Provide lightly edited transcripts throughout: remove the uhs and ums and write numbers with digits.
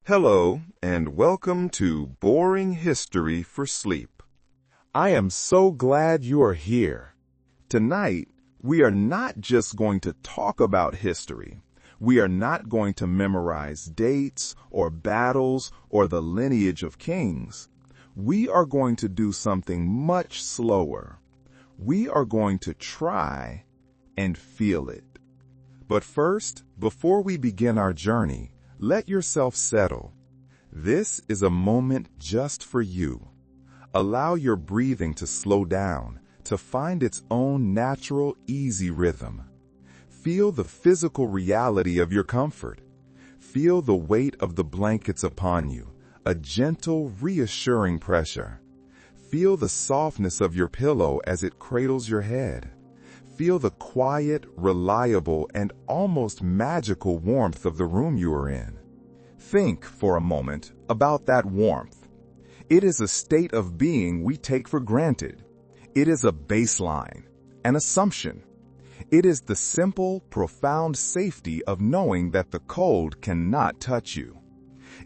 Hello, and welcome to Boring History for Sleep. I am so glad you are here. Tonight, we are not just going to talk about history. We are not going to memorize dates or battles or the lineage of kings. We are going to do something much slower. We are going to try and feel it. But first, before we begin our journey, let yourself settle. This is a moment just for you. Allow your breathing to slow down, to find its own natural, easy rhythm. Feel the physical reality of your comfort. Feel the weight of the blankets upon you, a gentle, reassuring pressure. Feel the softness of your pillow as it cradles your head. Feel the quiet, reliable, and almost magical warmth of the room you are in. Think for a moment about that warmth. It is a state of being we take for granted. It is a baseline, an assumption. It is the simple, profound safety of knowing that the cold cannot touch you.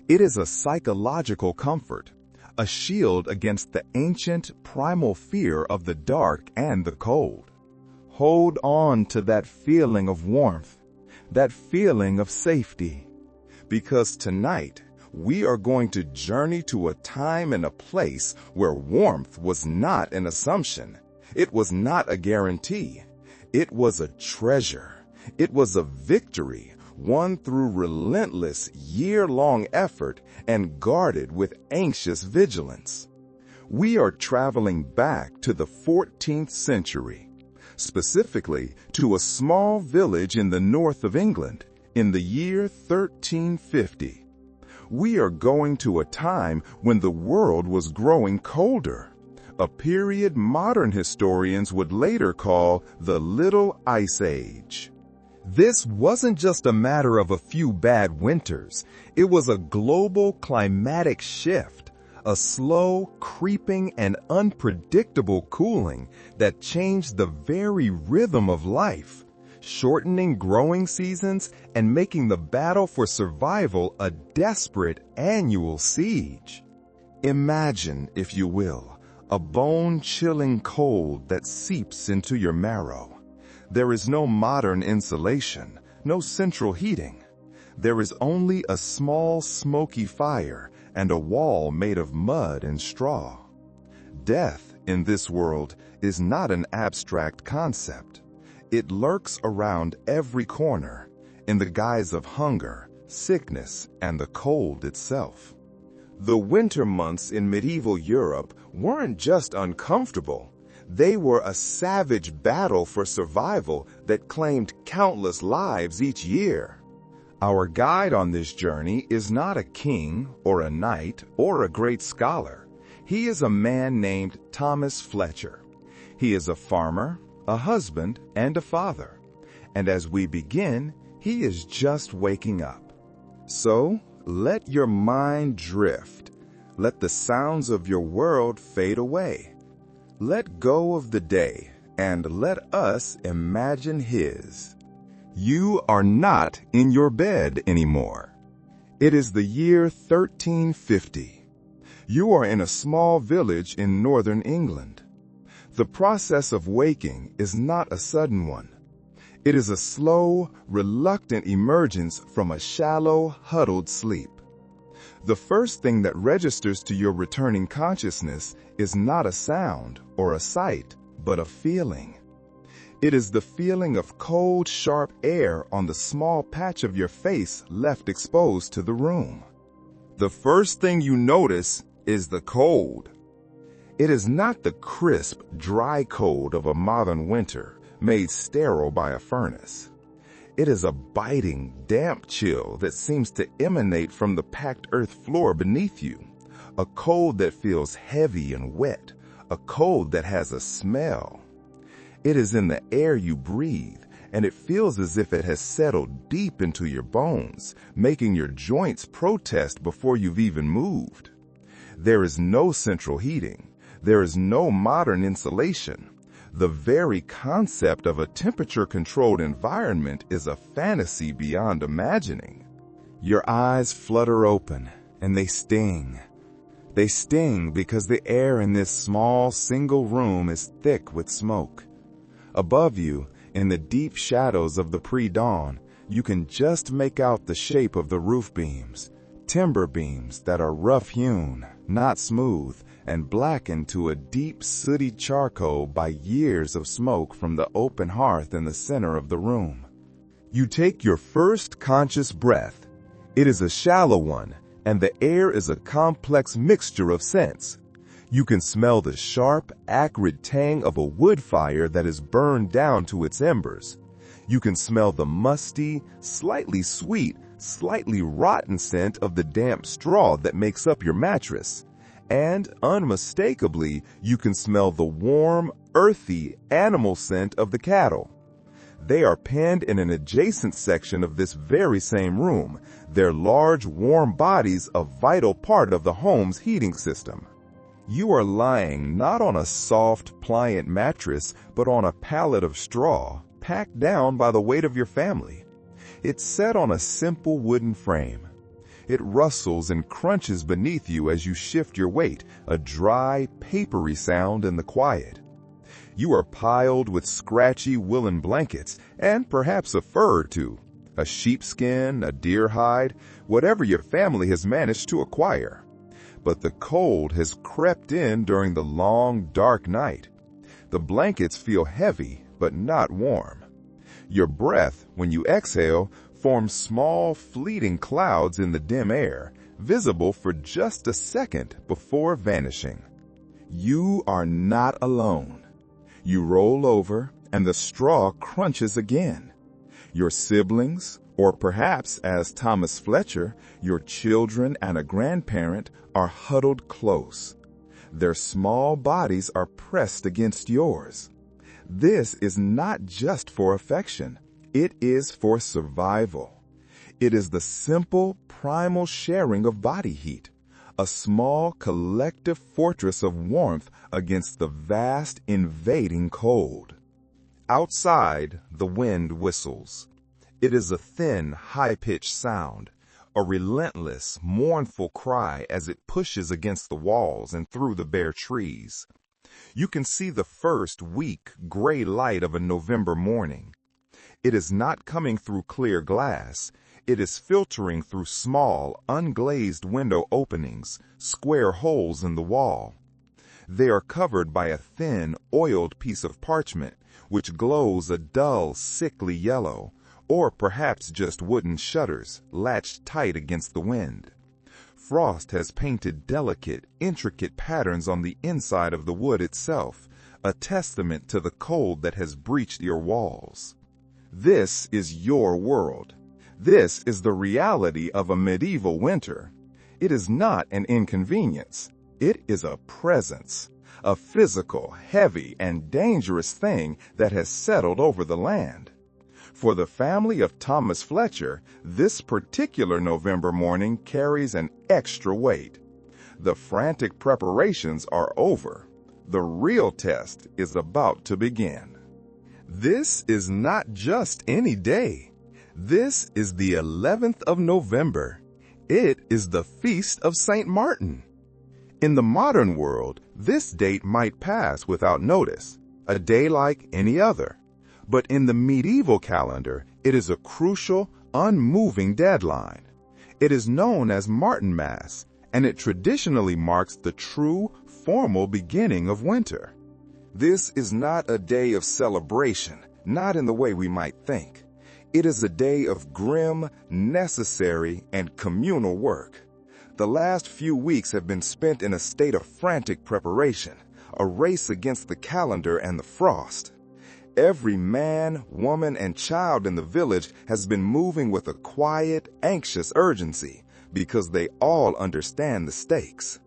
It is a psychological comfort, a shield against the ancient, primal fear of the dark and the cold. Hold on to that feeling of warmth, that feeling of safety. Because tonight, we are going to journey to a time and a place where warmth was not an assumption. It was not a guarantee. It was a treasure. It was a victory won through relentless, year-long effort and guarded with anxious vigilance. We are traveling back to the 14th century. Specifically to a small village in the north of England in the year 1350. We are going to a time when the world was growing colder, a period modern historians would later call the Little Ice Age. This wasn't just a matter of a few bad winters, it was a global climatic shift. A slow, creeping, and unpredictable cooling that changed the very rhythm of life, shortening growing seasons and making the battle for survival a desperate annual siege. Imagine, if you will, a bone-chilling cold that seeps into your marrow. There is no modern insulation, no central heating. There is only a small, smoky fire and a wall made of mud and straw. Death in this world is not an abstract concept. It lurks around every corner in the guise of hunger, sickness, and the cold itself. The winter months in medieval Europe weren't just uncomfortable. They were a savage battle for survival that claimed countless lives each year. Our guide on this journey is not a king or a knight or a great scholar. He is a man named Thomas Fletcher. He is a farmer, a husband, and a father. And as we begin, he is just waking up. So, let your mind drift. Let the sounds of your world fade away. Let go of the day, and let us imagine his. You are not in your bed anymore. It is the year 1350. You are in a small village in northern England. The process of waking is not a sudden one. It is a slow, reluctant emergence from a shallow, huddled sleep. The first thing that registers to your returning consciousness is not a sound or a sight, but a feeling. It is the feeling of cold, sharp air on the small patch of your face left exposed to the room. The first thing you notice is the cold. It is not the crisp, dry cold of a modern winter made sterile by a furnace. It is a biting, damp chill that seems to emanate from the packed earth floor beneath you, a cold that feels heavy and wet, a cold that has a smell. It is in the air you breathe, and it feels as if it has settled deep into your bones, making your joints protest before you've even moved. There is no central heating. There is no modern insulation. The very concept of a temperature-controlled environment is a fantasy beyond imagining. Your eyes flutter open, and they sting. They sting because the air in this small single room is thick with smoke. Above you, in the deep shadows of the pre-dawn, you can just make out the shape of the roof beams, timber beams that are rough-hewn, not smooth, and blackened to a deep sooty charcoal by years of smoke from the open hearth in the center of the room. You take your first conscious breath. It is a shallow one, and the air is a complex mixture of scents. You can smell the sharp, acrid tang of a wood fire that is burned down to its embers. You can smell the musty, slightly sweet, slightly rotten scent of the damp straw that makes up your mattress. And, unmistakably, you can smell the warm, earthy, animal scent of the cattle. They are penned in an adjacent section of this very same room, their large, warm bodies a vital part of the home's heating system. You are lying not on a soft, pliant mattress, but on a pallet of straw, packed down by the weight of your family. It's set on a simple wooden frame. It rustles and crunches beneath you as you shift your weight, a dry, papery sound in the quiet. You are piled with scratchy woolen blankets and perhaps a fur or two, a sheepskin, a deer hide, whatever your family has managed to acquire. But the cold has crept in during the long, dark night. The blankets feel heavy, but not warm. Your breath, when you exhale, forms small, fleeting clouds in the dim air, visible for just a second before vanishing. You are not alone. You roll over, and the straw crunches again. Your siblings, or perhaps, as Thomas Fletcher, your children and a grandparent, are huddled close. Their small bodies are pressed against yours. This is not just for affection. It is for survival. It is the simple, primal sharing of body heat, a small collective fortress of warmth against the vast invading cold. Outside, the wind whistles. It is a thin, high-pitched sound, a relentless, mournful cry as it pushes against the walls and through the bare trees. You can see the first weak, gray light of a November morning. It is not coming through clear glass. It is filtering through small, unglazed window openings, square holes in the wall. They are covered by a thin, oiled piece of parchment, which glows a dull, sickly yellow, or perhaps just wooden shutters latched tight against the wind. Frost has painted delicate, intricate patterns on the inside of the wood itself, a testament to the cold that has breached your walls. This is your world. This is the reality of a medieval winter. It is not an inconvenience. It is a presence, a physical, heavy, and dangerous thing that has settled over the land. For the family of Thomas Fletcher, this particular November morning carries an extra weight. The frantic preparations are over. The real test is about to begin. This is not just any day. This is the 11th of November. It is the Feast of St. Martin. In the modern world, this date might pass without notice, a day like any other. But in the medieval calendar, it is a crucial, unmoving deadline. It is known as Martinmas, and it traditionally marks the true, formal beginning of winter. This is not a day of celebration, not in the way we might think. It is a day of grim, necessary, and communal work. The last few weeks have been spent in a state of frantic preparation, a race against the calendar and the frost. Every man, woman, and child in the village has been moving with a quiet, anxious urgency because they all understand the stakes.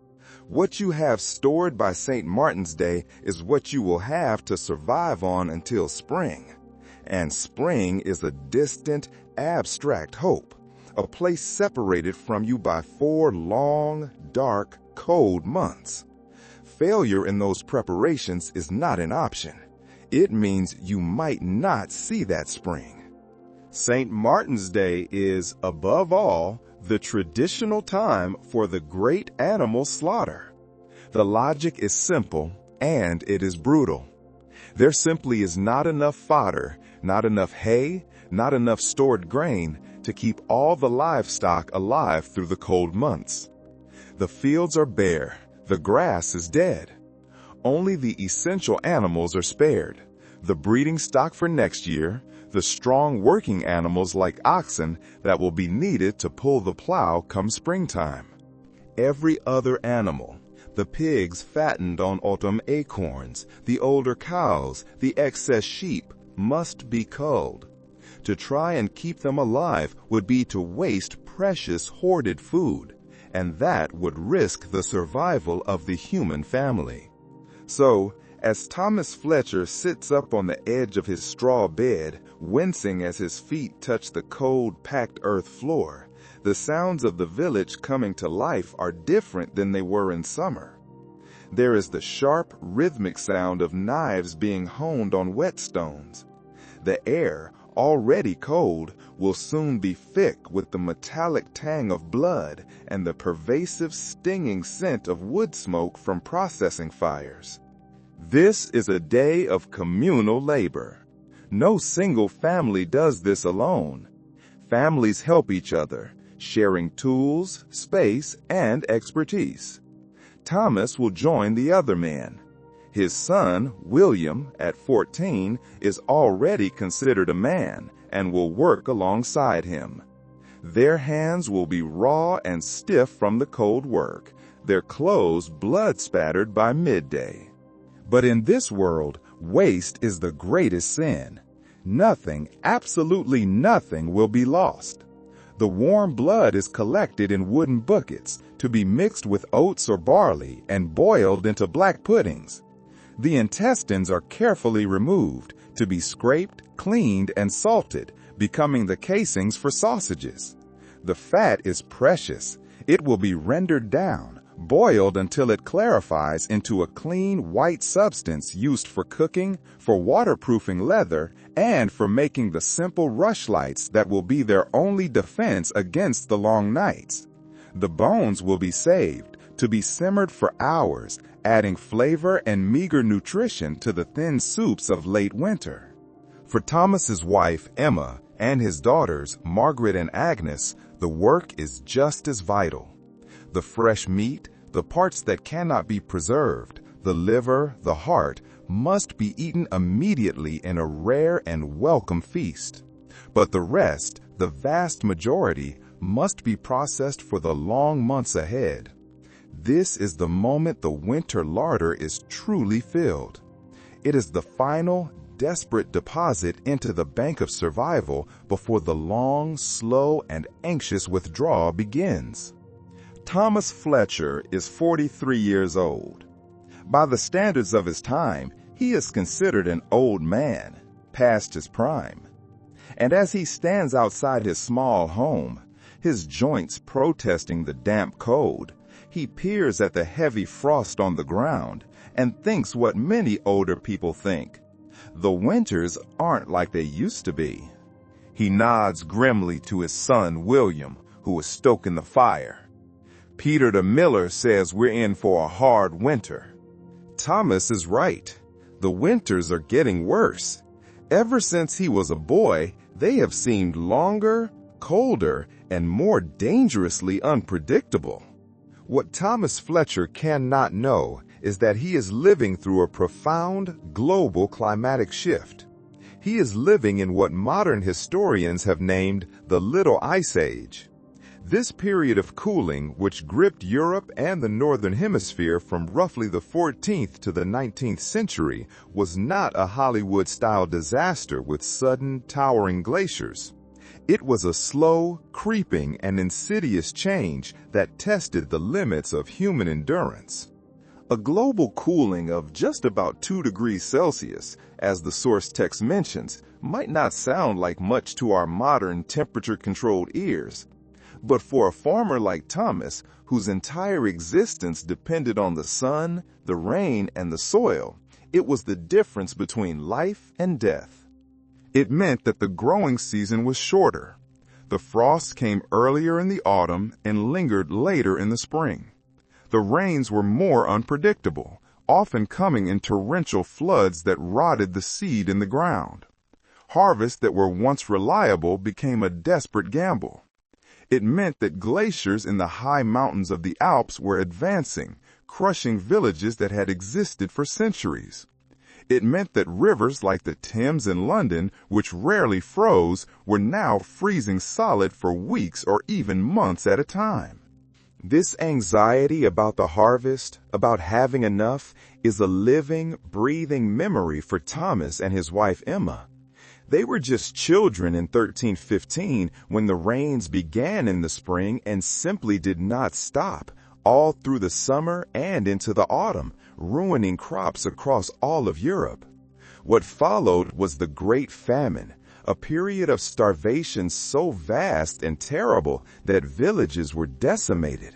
What you have stored by St. Martin's Day is what you will have to survive on until spring. And spring is a distant, abstract hope, a place separated from you by 4 long, dark, cold months. Failure in those preparations is not an option. It means you might not see that spring. St. Martin's Day is, above all, the traditional time for the great animal slaughter. The logic is simple, and it is brutal. There simply is not enough fodder, not enough hay, not enough stored grain to keep all the livestock alive through the cold months. The fields are bare, the grass is dead. Only the essential animals are spared. The breeding stock for next year, the strong working animals like oxen that will be needed to pull the plow come springtime. Every other animal, the pigs fattened on autumn acorns, the older cows, the excess sheep, must be culled. To try and keep them alive would be to waste precious hoarded food, and that would risk the survival of the human family. So, as Thomas Fletcher sits up on the edge of his straw bed, wincing as his feet touch the cold, packed earth floor, the sounds of the village coming to life are different than they were in summer. There is the sharp, rhythmic sound of knives being honed on whetstones. The air, already cold, will soon be thick with the metallic tang of blood and the pervasive, stinging scent of wood smoke from processing fires. This is a day of communal labor. No single family does this alone. Families help each other, sharing tools, space, and expertise. Thomas will join the other men. His son, William, at 14, is already considered a man and will work alongside him. Their hands will be raw and stiff from the cold work, their clothes blood-spattered by midday. But in this world, waste is the greatest sin. Nothing, absolutely nothing, will be lost. The warm blood is collected in wooden buckets to be mixed with oats or barley and boiled into black puddings. The intestines are carefully removed to be scraped, cleaned, and salted, becoming the casings for sausages. The fat is precious. It will be rendered down, boiled until it clarifies into a clean white substance used for cooking, for waterproofing leather, and for making the simple rushlights that will be their only defense against the long nights. The bones will be saved, to be simmered for hours, adding flavor and meager nutrition to the thin soups of late winter. For Thomas's wife, Emma, and his daughters, Margaret and Agnes, the work is just as vital. The fresh meat, the parts that cannot be preserved, the liver, the heart, must be eaten immediately in a rare and welcome feast. But the rest, the vast majority, must be processed for the long months ahead. This is the moment the winter larder is truly filled. It is the final, desperate deposit into the bank of survival before the long, slow, and anxious withdrawal begins. Thomas Fletcher is 43 years old. By the standards of his time, he is considered an old man, past his prime. And as he stands outside his small home, his joints protesting the damp cold, he peers at the heavy frost on the ground and thinks what many older people think. The winters aren't like they used to be. He nods grimly to his son, William, who is stoking the fire. Peter the miller says we're in for a hard winter. Thomas is right. The winters are getting worse. Ever since he was a boy, they have seemed longer, colder, and more dangerously unpredictable. What Thomas Fletcher cannot know is that he is living through a profound global climatic shift. He is living in what modern historians have named the Little Ice Age. This period of cooling, which gripped Europe and the Northern Hemisphere from roughly the 14th to the 19th century, was not a Hollywood-style disaster with sudden, towering glaciers. It was a slow, creeping, and insidious change that tested the limits of human endurance. A global cooling of just about 2 degrees Celsius, as the source text mentions, might not sound like much to our modern temperature-controlled ears. But for a farmer like Thomas, whose entire existence depended on the sun, the rain, and the soil, it was the difference between life and death. It meant that the growing season was shorter. The frost came earlier in the autumn and lingered later in the spring. The rains were more unpredictable, often coming in torrential floods that rotted the seed in the ground. Harvests that were once reliable became a desperate gamble. It meant that glaciers in the high mountains of the Alps were advancing, crushing villages that had existed for centuries. It meant that rivers like the Thames in London, which rarely froze, were now freezing solid for weeks or even months at a time. This anxiety about the harvest, about having enough, is a living, breathing memory for Thomas and his wife Emma. They were just children in 1315 when the rains began in the spring and simply did not stop, all through the summer and into the autumn, ruining crops across all of Europe. What followed was the Great Famine, a period of starvation so vast and terrible that villages were decimated.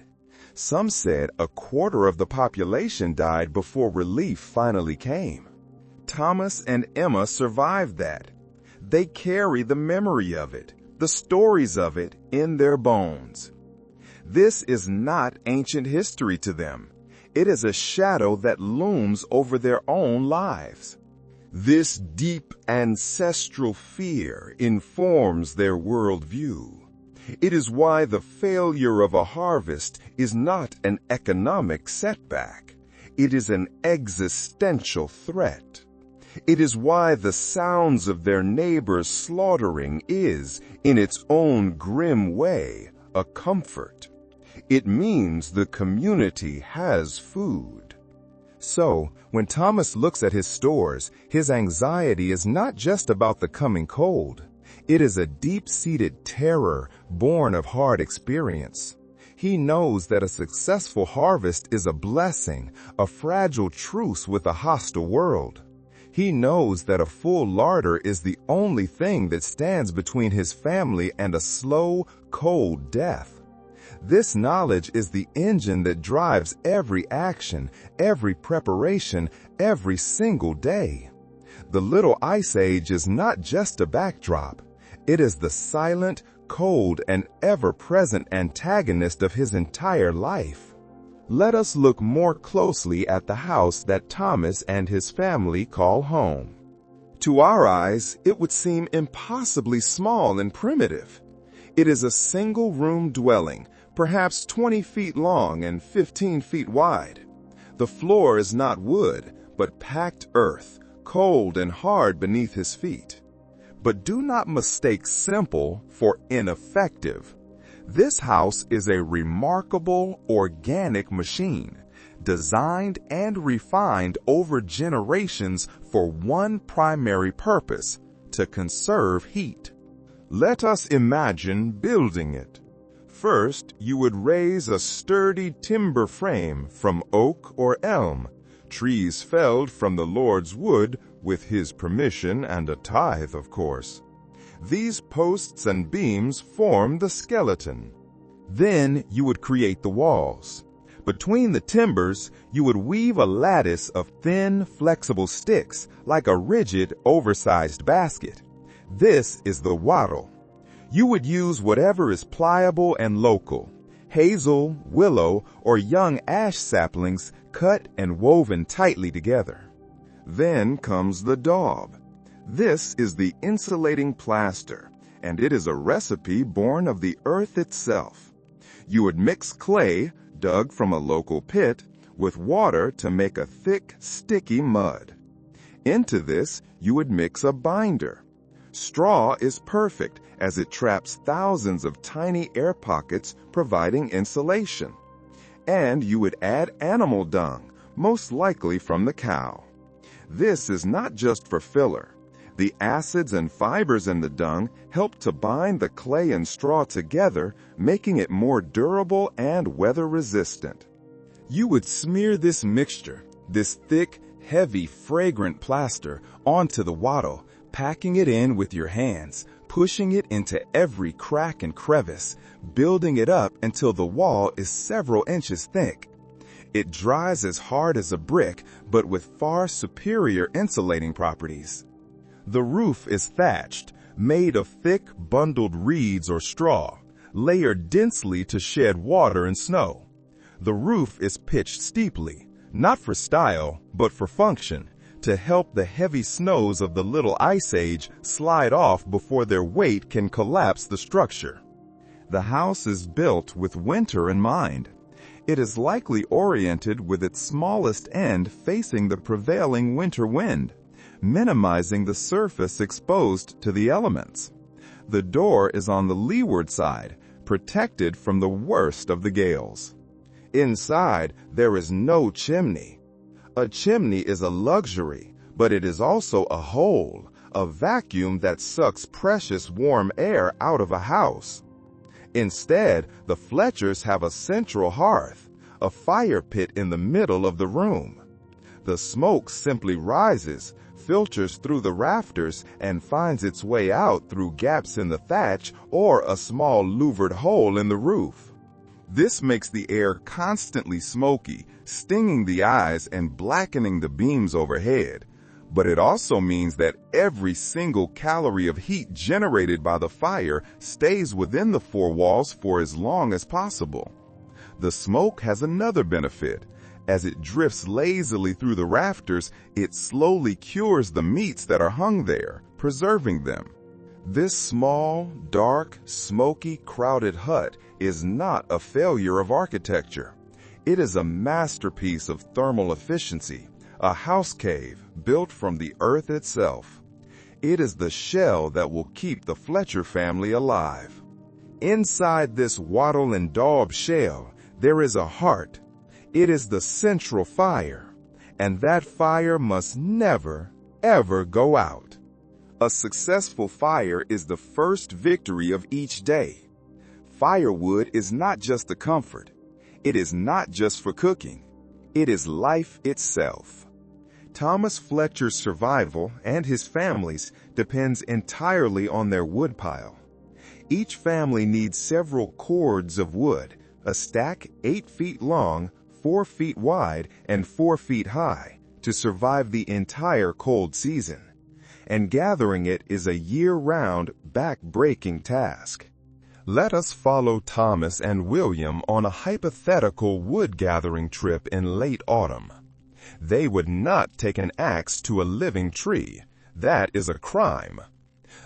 Some said a quarter of the population died before relief finally came. Thomas and Emma survived that. They carry the memory of it, the stories of it, in their bones. This is not ancient history to them. It is a shadow that looms over their own lives. This deep ancestral fear informs their worldview. It is why the failure of a harvest is not an economic setback. It is an existential threat. It is why the sounds of their neighbors' slaughtering is, in its own grim way, a comfort. It means the community has food. So, when Thomas looks at his stores, his anxiety is not just about the coming cold. It is a deep-seated terror born of hard experience. He knows that a successful harvest is a blessing, a fragile truce with a hostile world. He knows that a full larder is the only thing that stands between his family and a slow, cold death. This knowledge is the engine that drives every action, every preparation, every single day. The Little Ice Age is not just a backdrop. It is the silent, cold, and ever-present antagonist of his entire life. Let us look more closely at the house that Thomas and his family call home. To our eyes, it would seem impossibly small and primitive. It is a single-room dwelling, perhaps 20 feet long and 15 feet wide. The floor is not wood, but packed earth, cold and hard beneath his feet. But do not mistake simple for ineffective. This house is a remarkable organic machine, designed and refined over generations for one primary purpose: to conserve heat. Let us imagine building it. First, you would raise a sturdy timber frame from oak or elm, trees felled from the Lord's wood with his permission and a tithe, of course. These posts and beams form the skeleton. Then you would create the walls. Between the timbers, you would weave a lattice of thin, flexible sticks like a rigid, oversized basket. This is the wattle. You would use whatever is pliable and local: hazel, willow, or young ash saplings cut and woven tightly together. Then comes the daub. This is the insulating plaster, and it is a recipe born of the earth itself. You would mix clay, dug from a local pit, with water to make a thick, sticky mud. Into this, you would mix a binder. Straw is perfect, as it traps thousands of tiny air pockets, providing insulation. And you would add animal dung, most likely from the cow. This is not just for filler. The acids and fibers in the dung help to bind the clay and straw together, making it more durable and weather-resistant. You would smear this mixture, this thick, heavy, fragrant plaster, onto the wattle, packing it in with your hands, pushing it into every crack and crevice, building it up until the wall is several inches thick. It dries as hard as a brick, but with far superior insulating properties. The roof is thatched, made of thick, bundled reeds or straw, layered densely to shed water and snow. The roof is pitched steeply, not for style, but for function, to help the heavy snows of the Little Ice Age slide off before their weight can collapse the structure. The house is built with winter in mind. It is likely oriented with its smallest end facing the prevailing winter wind, minimizing the surface exposed to the elements. The door is on the leeward side, protected from the worst of the gales. Inside, there is no chimney. A chimney is a luxury, but it is also a hole, a vacuum that sucks precious warm air out of a house. Instead, the Fletchers have a central hearth, a fire pit in the middle of the room. The smoke simply rises, filters through the rafters, and finds its way out through gaps in the thatch or a small louvered hole in the roof. This makes the air constantly smoky, stinging the eyes and blackening the beams overhead. But it also means that every single calorie of heat generated by the fire stays within the four walls for as long as possible. The smoke has another benefit. As it drifts lazily through the rafters, it slowly cures the meats that are hung there, preserving them. This small, dark, smoky, crowded hut is not a failure of architecture. It is a masterpiece of thermal efficiency, a house cave built from the earth itself. It is the shell that will keep the Fletcher family alive. Inside this wattle and daub shell, there is a heart. It is the central fire, and that fire must never, ever go out. A successful fire is the first victory of each day. Firewood is not just a comfort. It is not just for cooking. It is life itself. Thomas Fletcher's survival and his family's depends entirely on their woodpile. Each family needs several cords of wood, a stack 8 feet long, 4 feet wide, and 4 feet high, to survive the entire cold season. And gathering it is a year-round, back-breaking task. Let us follow Thomas and William on a hypothetical wood-gathering trip in late autumn. They would not take an axe to a living tree. That is a crime.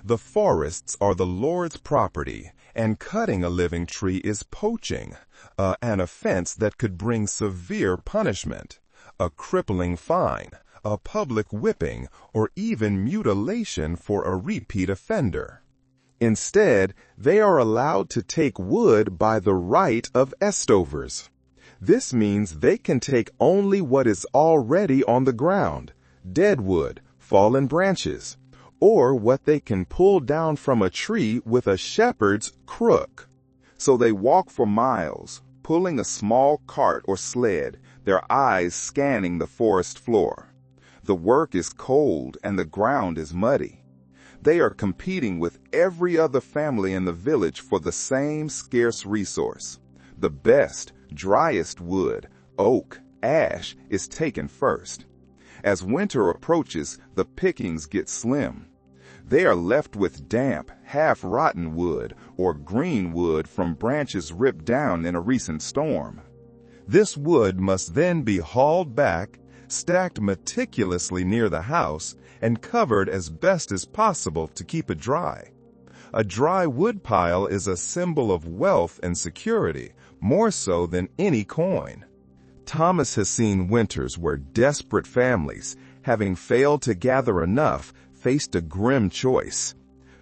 The forests are the Lord's property, and cutting a living tree is poaching, an offense that could bring severe punishment, a crippling fine, a public whipping, or even mutilation for a repeat offender. Instead, they are allowed to take wood by the right of estovers. This means they can take only what is already on the ground, dead wood, fallen branches, or what they can pull down from a tree with a shepherd's crook. So they walk for miles, pulling a small cart or sled, their eyes scanning the forest floor. The work is cold and the ground is muddy. They are competing with every other family in the village for the same scarce resource. The best, driest wood, oak, ash, is taken first. As winter approaches, the pickings get slim. They are left with damp, half-rotten wood or green wood from branches ripped down in a recent storm. This wood must then be hauled back, stacked meticulously near the house, and covered as best as possible to keep it dry. A dry wood pile is a symbol of wealth and security, more so than any coin. Thomas has seen winters where desperate families, having failed to gather enough, faced a grim choice: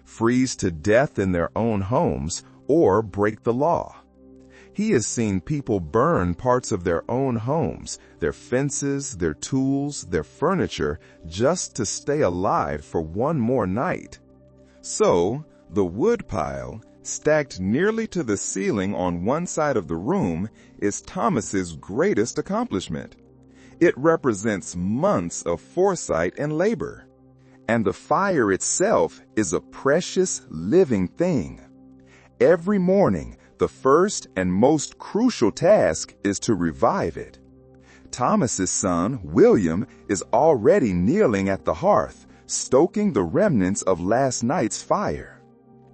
freeze to death in their own homes or break the law. He has seen people burn parts of their own homes, their fences, their tools, their furniture, just to stay alive for one more night. So, the woodpile, stacked nearly to the ceiling on one side of the room, is Thomas's greatest accomplishment. It represents months of foresight and labor. And the fire itself is a precious living thing. Every morning, the first and most crucial task is to revive it. Thomas's son, William, is already kneeling at the hearth, stoking the remnants of last night's fire.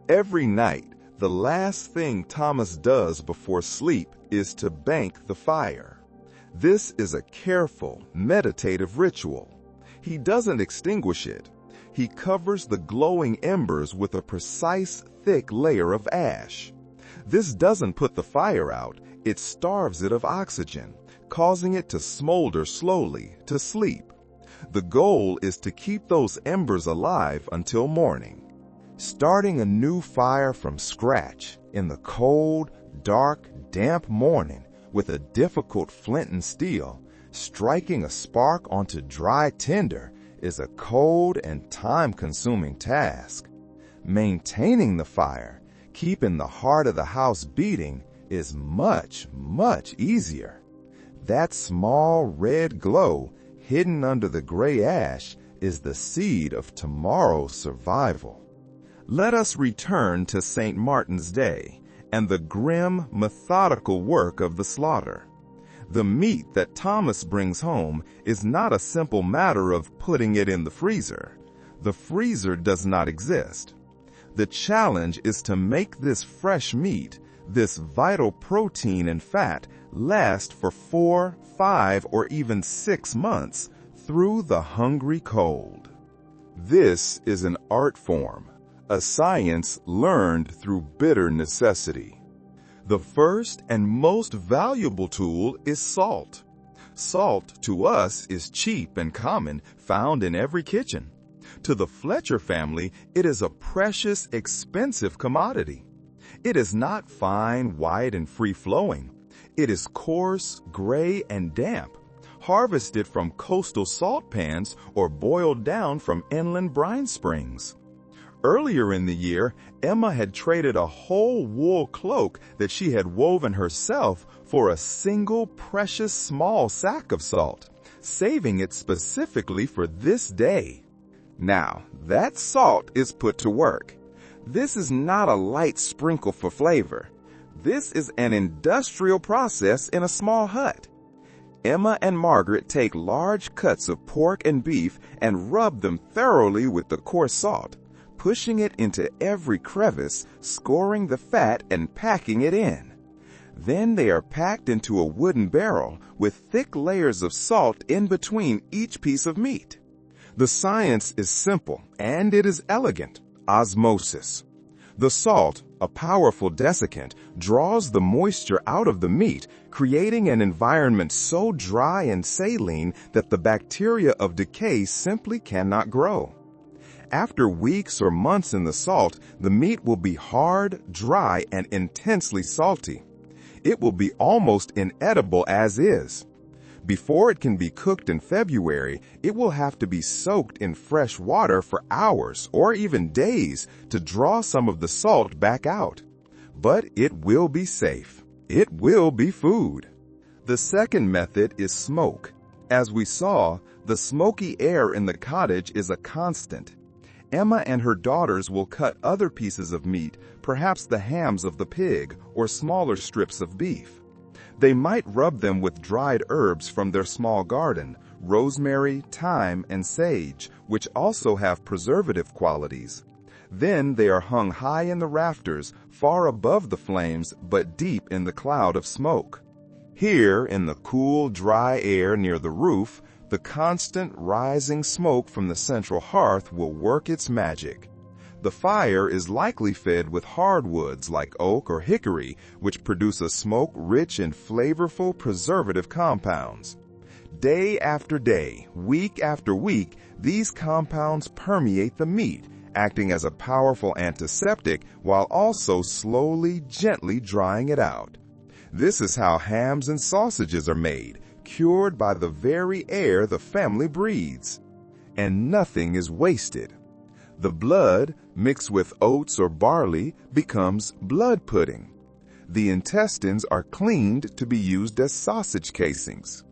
Every night, the last thing Thomas does before sleep is to bank the fire. This is a careful, meditative ritual. He doesn't extinguish it. He covers the glowing embers with a precise, thick layer of ash. This doesn't put the fire out, it starves it of oxygen, causing it to smolder slowly, to sleep. The goal is to keep those embers alive until morning. Starting a new fire from scratch in the cold, dark, damp morning with a difficult flint and steel, striking a spark onto dry tinder is a cold and time-consuming task. Maintaining the fire, keeping the heart of the house beating, is much, much easier. That small red glow hidden under the gray ash is the seed of tomorrow's survival. Let us return to St. Martin's Day and the grim, methodical work of the slaughter. The meat that Thomas brings home is not a simple matter of putting it in the freezer. The freezer does not exist. The challenge is to make this fresh meat, this vital protein and fat, last for 4, 5, or even 6 months through the hungry cold. This is an art form, a science learned through bitter necessity. The first and most valuable tool is salt. Salt, to us, is cheap and common, found in every kitchen. To the Fletcher family, it is a precious, expensive commodity. It is not fine, white, and free-flowing. It is coarse, gray, and damp, harvested from coastal salt pans or boiled down from inland brine springs. Earlier in the year, Emma had traded a whole wool cloak that she had woven herself for a single precious small sack of salt, saving it specifically for this day. Now, that salt is put to work. This is not a light sprinkle for flavor. This is an industrial process in a small hut. Emma and Margaret take large cuts of pork and beef and rub them thoroughly with the coarse salt, pushing it into every crevice, scoring the fat and packing it in. Then they are packed into a wooden barrel with thick layers of salt in between each piece of meat. The science is simple and it is elegant: osmosis. The salt, a powerful desiccant, draws the moisture out of the meat, creating an environment so dry and saline that the bacteria of decay simply cannot grow. After weeks or months in the salt, the meat will be hard, dry, and intensely salty. It will be almost inedible as is. Before it can be cooked in February, it will have to be soaked in fresh water for hours or even days to draw some of the salt back out. But it will be safe. It will be food. The second method is smoke. As we saw, the smoky air in the cottage is a constant. Emma and her daughters will cut other pieces of meat, perhaps the hams of the pig or smaller strips of beef. They might rub them with dried herbs from their small garden, rosemary, thyme, and sage, which also have preservative qualities. Then they are hung high in the rafters, far above the flames, but deep in the cloud of smoke. Here, in the cool, dry air near the roof, the constant rising smoke from the central hearth will work its magic. The fire is likely fed with hardwoods like oak or hickory, which produce a smoke rich in flavorful preservative compounds. Day after day, week after week, these compounds permeate the meat, acting as a powerful antiseptic while also slowly, gently drying it out. This is how hams and sausages are made, cured by the very air the family breathes. And nothing is wasted. The blood, mixed with oats or barley, becomes blood pudding. The intestines are cleaned to be used as sausage casings.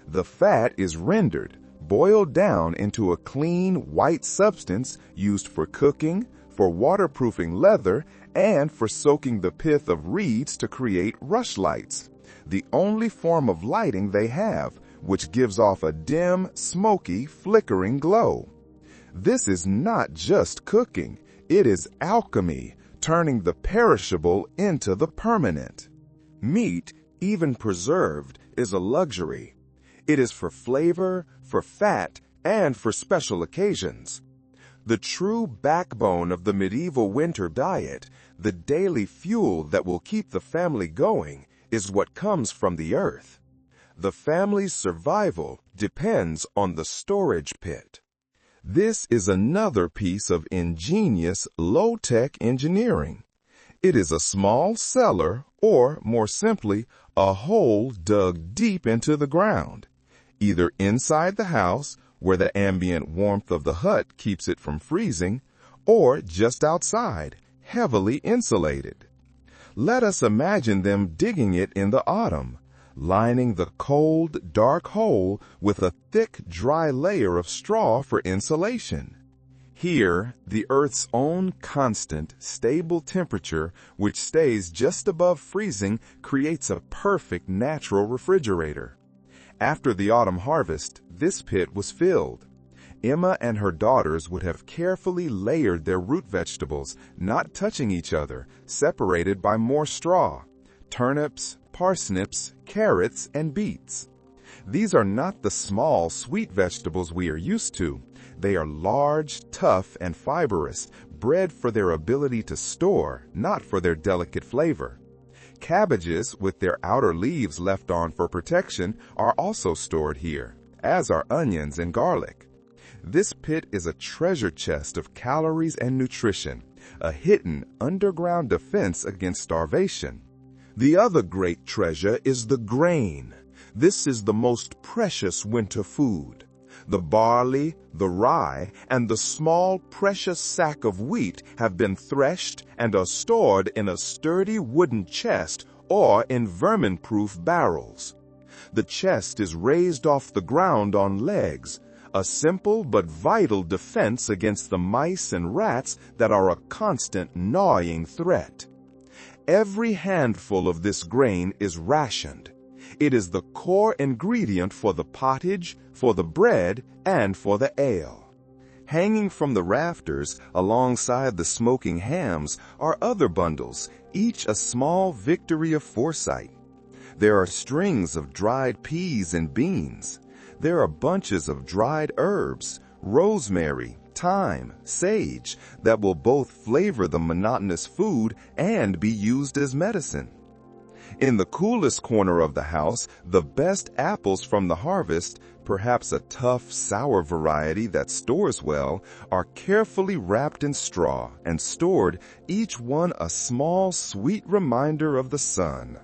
The fat is rendered, boiled down into a clean, white substance used for cooking, for waterproofing leather, and for soaking the pith of reeds to create rushlights, the only form of lighting they have, which gives off a dim, smoky, flickering glow. This is not just cooking, it is alchemy, turning the perishable into the permanent. Meat, even preserved, is a luxury. It is for flavor, for fat, and for special occasions. The true backbone of the medieval winter diet, the daily fuel that will keep the family going, is what comes from the earth. The family's survival depends on the storage pit. This is another piece of ingenious, low-tech engineering. It is a small cellar, or, more simply, a hole dug deep into the ground, either inside the house, where the ambient warmth of the hut keeps it from freezing, or just outside, heavily insulated. Let us imagine them digging it in the autumn, lining the cold, dark hole with a thick, dry layer of straw for insulation. Here, the Earth's own constant, stable temperature, which stays just above freezing, creates a perfect natural refrigerator. After the autumn harvest, this pit was filled. Emma and her daughters would have carefully layered their root vegetables, not touching each other, separated by more straw: turnips, parsnips, carrots, and beets. These are not the small, sweet vegetables we are used to. They are large, tough, and fibrous, bred for their ability to store, not for their delicate flavor. Cabbages, with their outer leaves left on for protection, are also stored here, as are onions and garlic. This pit is a treasure chest of calories and nutrition, a hidden, underground defense against starvation. The other great treasure is the grain. This is the most precious winter food. The barley, the rye, and the small, precious sack of wheat have been threshed and are stored in a sturdy wooden chest or in vermin-proof barrels. The chest is raised off the ground on legs, a simple but vital defense against the mice and rats that are a constant gnawing threat. Every handful of this grain is rationed. It is the core ingredient for the pottage, for the bread, and for the ale. Hanging from the rafters, alongside the smoking hams, are other bundles, each a small victory of foresight. There are strings of dried peas and beans. There are bunches of dried herbs, rosemary, thyme, sage, that will both flavor the monotonous food and be used as medicine. In the coolest corner of the house, the best apples from the harvest, perhaps a tough, sour variety that stores well, are carefully wrapped in straw and stored, each one a small, sweet reminder of the sun.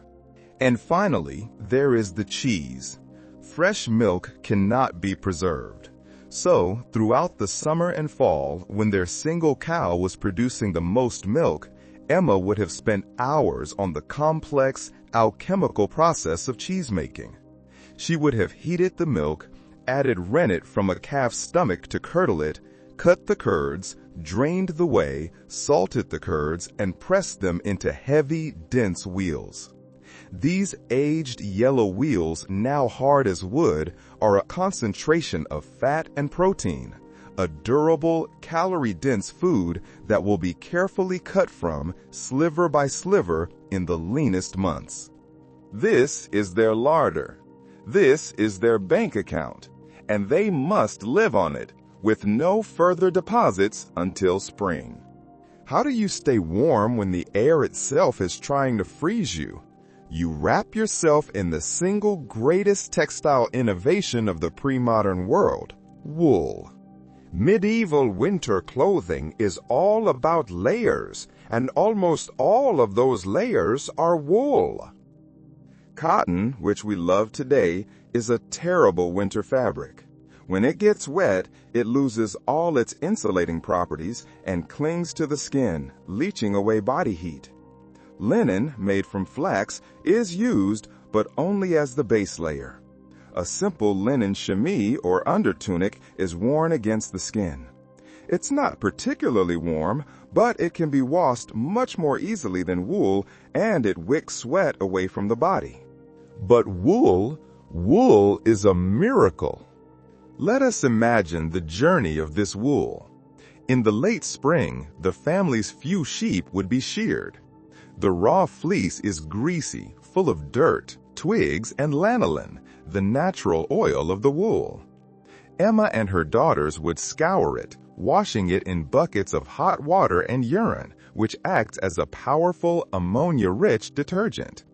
And finally, there is the cheese. Fresh milk cannot be preserved. So, throughout the summer and fall, when their single cow was producing the most milk, Emma would have spent hours on the complex, alchemical process of cheesemaking. She would have heated the milk, added rennet from a calf's stomach to curdle it, cut the curds, drained the whey, salted the curds, and pressed them into heavy, dense wheels. These aged yellow wheels, now hard as wood, are a concentration of fat and protein, a durable, calorie-dense food that will be carefully cut from, sliver by sliver, in the leanest months. This is their larder. This is their bank account, and they must live on it, with no further deposits until spring. How do you stay warm when the air itself is trying to freeze you? You wrap yourself in the single greatest textile innovation of the pre-modern world, wool. Medieval winter clothing is all about layers, and almost all of those layers are wool. Cotton, which we love today, is a terrible winter fabric. When it gets wet, it loses all its insulating properties and clings to the skin, leaching away body heat. Linen, made from flax, is used, but only as the base layer. A simple linen chemise or undertunic is worn against the skin. It's not particularly warm, but it can be washed much more easily than wool, and it wicks sweat away from the body. But wool is a miracle. Let us imagine the journey of this wool. In the late spring, the family's few sheep would be sheared. The raw fleece is greasy, full of dirt, twigs, and lanolin, the natural oil of the wool. Emma and her daughters would scour it, washing it in buckets of hot water and urine, which acts as a powerful ammonia-rich detergent.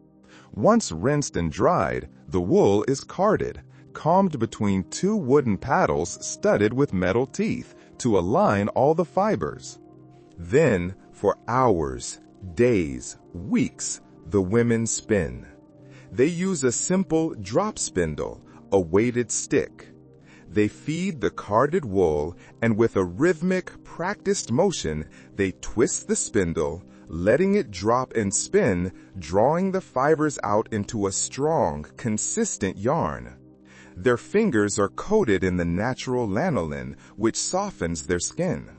Once rinsed and dried, the wool is carded, combed between two wooden paddles studded with metal teeth to align all the fibers. Then, for hours, days, weeks, the women spin. They use a simple drop spindle, a weighted stick. They feed the carded wool, and with a rhythmic, practiced motion, they twist the spindle, letting it drop and spin, drawing the fibers out into a strong, consistent yarn. Their fingers are coated in the natural lanolin, which softens their skin.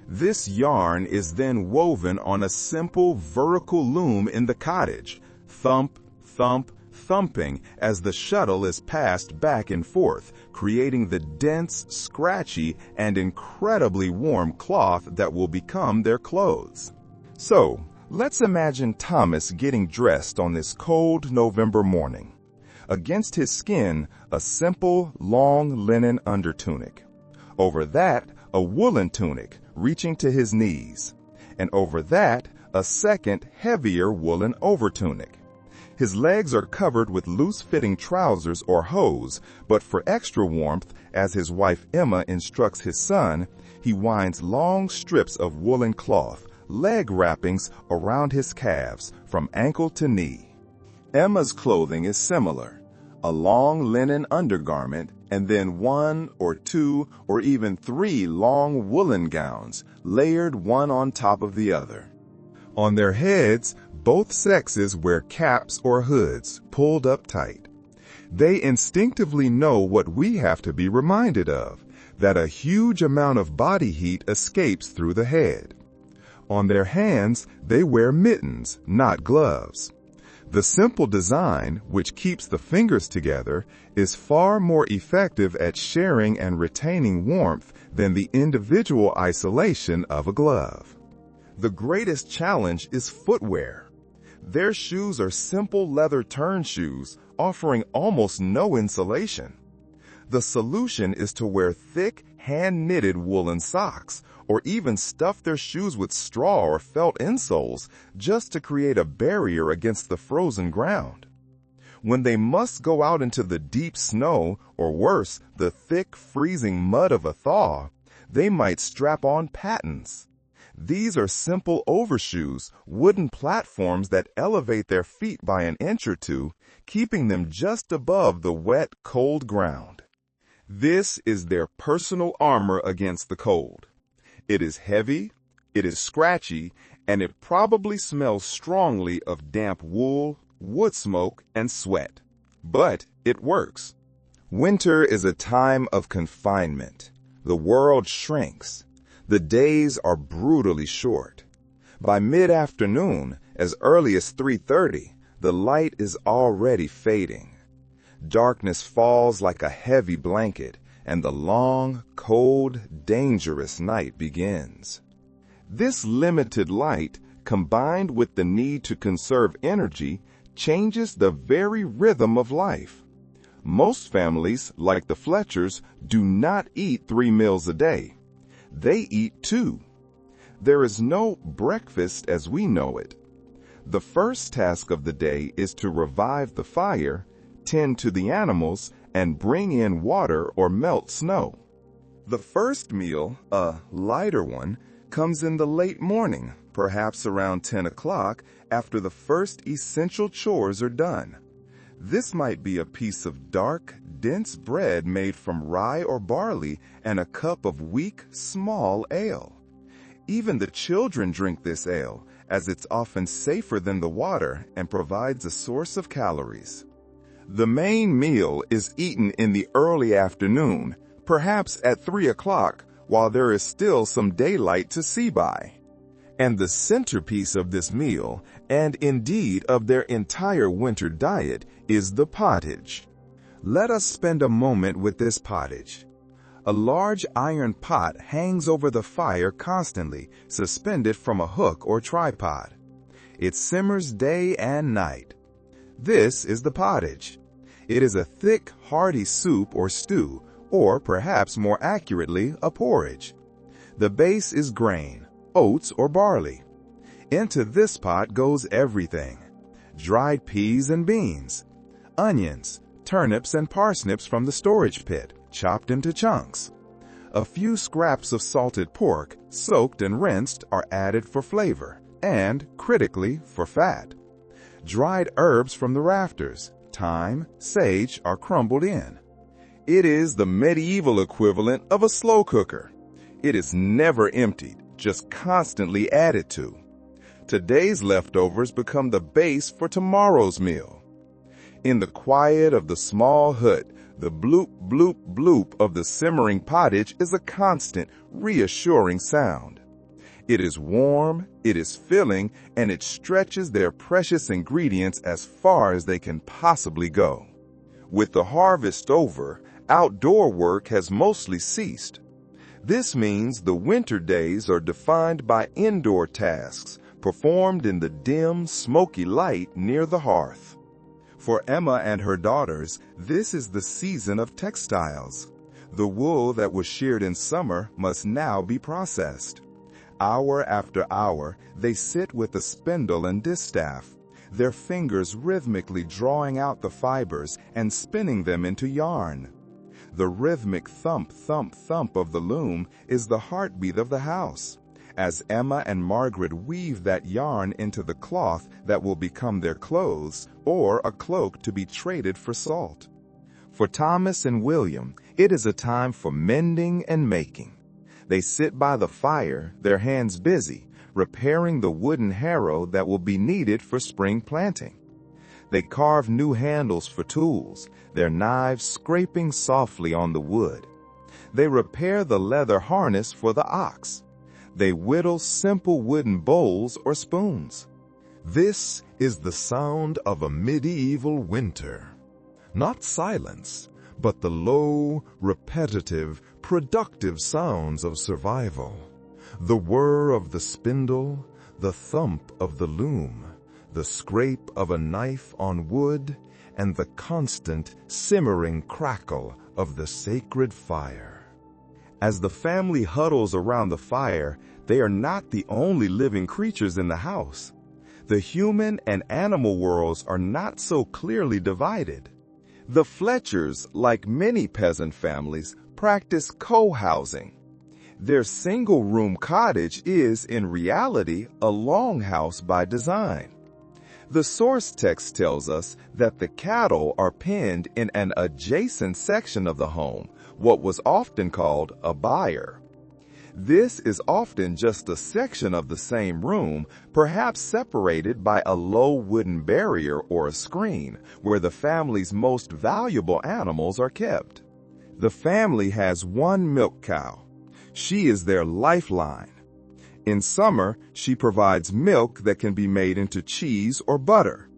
This yarn is then woven on a simple vertical loom in the cottage, thump, thump, thumping as the shuttle is passed back and forth, creating the dense, scratchy, and incredibly warm cloth that will become their clothes. So, let's imagine Thomas getting dressed on this cold November morning. Against his skin, a simple, long linen undertunic. Over that, a woolen tunic reaching to his knees. And over that, a second, heavier woolen overtunic. His legs are covered with loose-fitting trousers or hose, but for extra warmth, as his wife Emma instructs his son, he winds long strips of woolen cloth, leg wrappings around his calves from ankle to knee. Emma's clothing is similar, a long linen undergarment and then 1 or 2 or even 3 long woolen gowns layered one on top of the other. On their heads, both sexes wear caps or hoods pulled up tight. They instinctively know what we have to be reminded of, that a huge amount of body heat escapes through the head. On their hands, they wear mittens, not gloves. The simple design, which keeps the fingers together, is far more effective at sharing and retaining warmth than the individual isolation of a glove. The greatest challenge is footwear. Their shoes are simple leather turn shoes, offering almost no insulation. The solution is to wear thick, hand-knitted woolen socks, or even stuff their shoes with straw or felt insoles just to create a barrier against the frozen ground. When they must go out into the deep snow, or worse, the thick, freezing mud of a thaw, they might strap on pattens. These are simple overshoes, wooden platforms that elevate their feet by an inch or two, keeping them just above the wet, cold ground. This is their personal armor against the cold. It is heavy, it is scratchy, and it probably smells strongly of damp wool, wood smoke, and sweat. But it works. Winter is a time of confinement. The world shrinks. The days are brutally short. By mid-afternoon, as early as 3:30, the light is already fading. Darkness falls like a heavy blanket, and the long, cold, dangerous night begins. This limited light, combined with the need to conserve energy, changes the very rhythm of life. Most families, like the Fletchers, do not eat 3 meals a day. They eat 2. There is no breakfast as we know it. The first task of the day is to revive the fire, tend to the animals, and bring in water or melt snow. The first meal, a lighter one, comes in the late morning, perhaps around 10 o'clock, after the first essential chores are done. This might be a piece of dark, dense bread made from rye or barley and a cup of weak, small ale. Even the children drink this ale, as it's often safer than the water and provides a source of calories. The main meal is eaten in the early afternoon, perhaps at 3 o'clock, while there is still some daylight to see by. And the centerpiece of this meal, and indeed of their entire winter diet, is the pottage. Let us spend a moment with this pottage. A large iron pot hangs over the fire constantly, suspended from a hook or tripod. It simmers day and night. This is the pottage. It is a thick, hearty soup or stew, or perhaps more accurately, a porridge. The base is grain, oats or barley. Into this pot goes everything: dried peas and beans, onions, turnips and parsnips from the storage pit, chopped into chunks. A few scraps of salted pork, soaked and rinsed, are added for flavor and, critically, for fat. Dried herbs from the rafters, thyme, sage, are crumbled in. It is the medieval equivalent of a slow cooker. It is never emptied, just constantly added to. Today's leftovers become the base for tomorrow's meal. In the quiet of the small hut, the bloop, bloop, bloop of the simmering pottage is a constant, reassuring sound. It is warm, it is filling, and it stretches their precious ingredients as far as they can possibly go. With the harvest over, outdoor work has mostly ceased. This means the winter days are defined by indoor tasks, performed in the dim, smoky light near the hearth. For Emma and her daughters, this is the season of textiles. The wool that was sheared in summer must now be processed. Hour after hour, they sit with a spindle and distaff, their fingers rhythmically drawing out the fibers and spinning them into yarn. The rhythmic thump, thump, thump of the loom is the heartbeat of the house, as Emma and Margaret weave that yarn into the cloth that will become their clothes or a cloak to be traded for salt. For Thomas and William, it is a time for mending and making. They sit by the fire, their hands busy, repairing the wooden harrow that will be needed for spring planting. They carve new handles for tools, their knives scraping softly on the wood. They repair the leather harness for the ox. They whittle simple wooden bowls or spoons. This is the sound of a medieval winter. Not silence, but the low, repetitive, productive sounds of survival. The whir of the spindle, the thump of the loom, the scrape of a knife on wood, and the constant, simmering crackle of the sacred fire. As the family huddles around the fire, they are not the only living creatures in the house. The human and animal worlds are not so clearly divided. The Fletchers, like many peasant families, practice co-housing. Their single-room cottage is, in reality, a longhouse by design. The source text tells us that the cattle are penned in an adjacent section of the home, what was often called a byre. This is often just a section of the same room, perhaps separated by a low wooden barrier or a screen, where the family's most valuable animals are kept. The family has one milk cow. She is their lifeline. In summer, she provides milk that can be made into cheese or butter.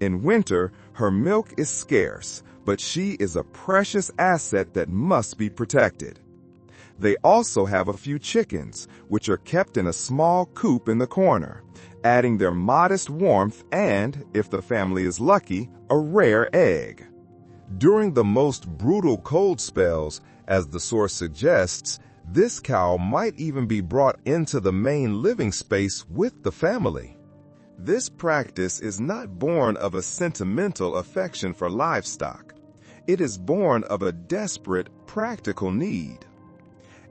In winter, her milk is scarce, but she is a precious asset that must be protected. They also have a few chickens, which are kept in a small coop in the corner, adding their modest warmth and, if the family is lucky, a rare egg. During the most brutal cold spells, as the source suggests, this cow might even be brought into the main living space with the family. This practice is not born of a sentimental affection for livestock. It is born of a desperate, practical need.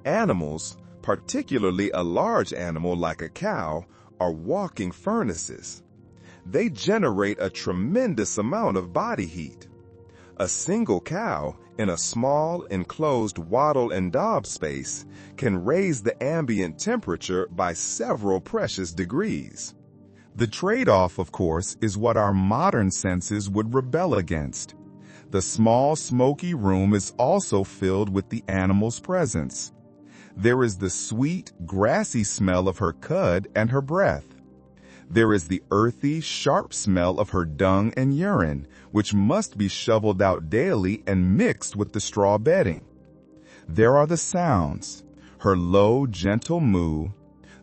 Animals, particularly a large animal like a cow, are walking furnaces. They generate a tremendous amount of body heat. A single cow, in a small, enclosed wattle and daub space, can raise the ambient temperature by several precious degrees. The trade-off, of course, is what our modern senses would rebel against. The small, smoky room is also filled with the animal's presence. There is the sweet, grassy smell of her cud and her breath. There is the earthy, sharp smell of her dung and urine, which must be shoveled out daily and mixed with the straw bedding. There are the sounds, her low, gentle moo,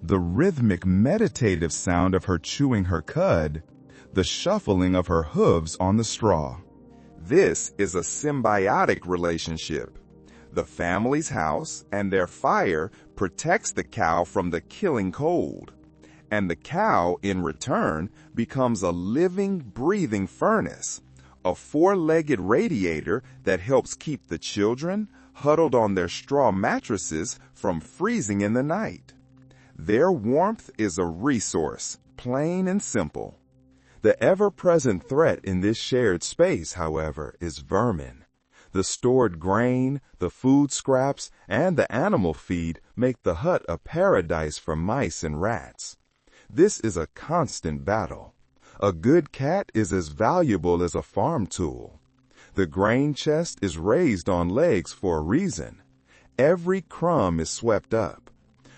the rhythmic, meditative sound of her chewing her cud, the shuffling of her hooves on the straw. This is a symbiotic relationship. The family's house and their fire protects the cow from the killing cold, and the cow, in return, becomes a living, breathing furnace, a four-legged radiator that helps keep the children, huddled on their straw mattresses, from freezing in the night. Their warmth is a resource, plain and simple. The ever-present threat in this shared space, however, is vermin. The stored grain, the food scraps, and the animal feed make the hut a paradise for mice and rats. This is a constant battle. A good cat is as valuable as a farm tool. The grain chest is raised on legs for a reason. Every crumb is swept up.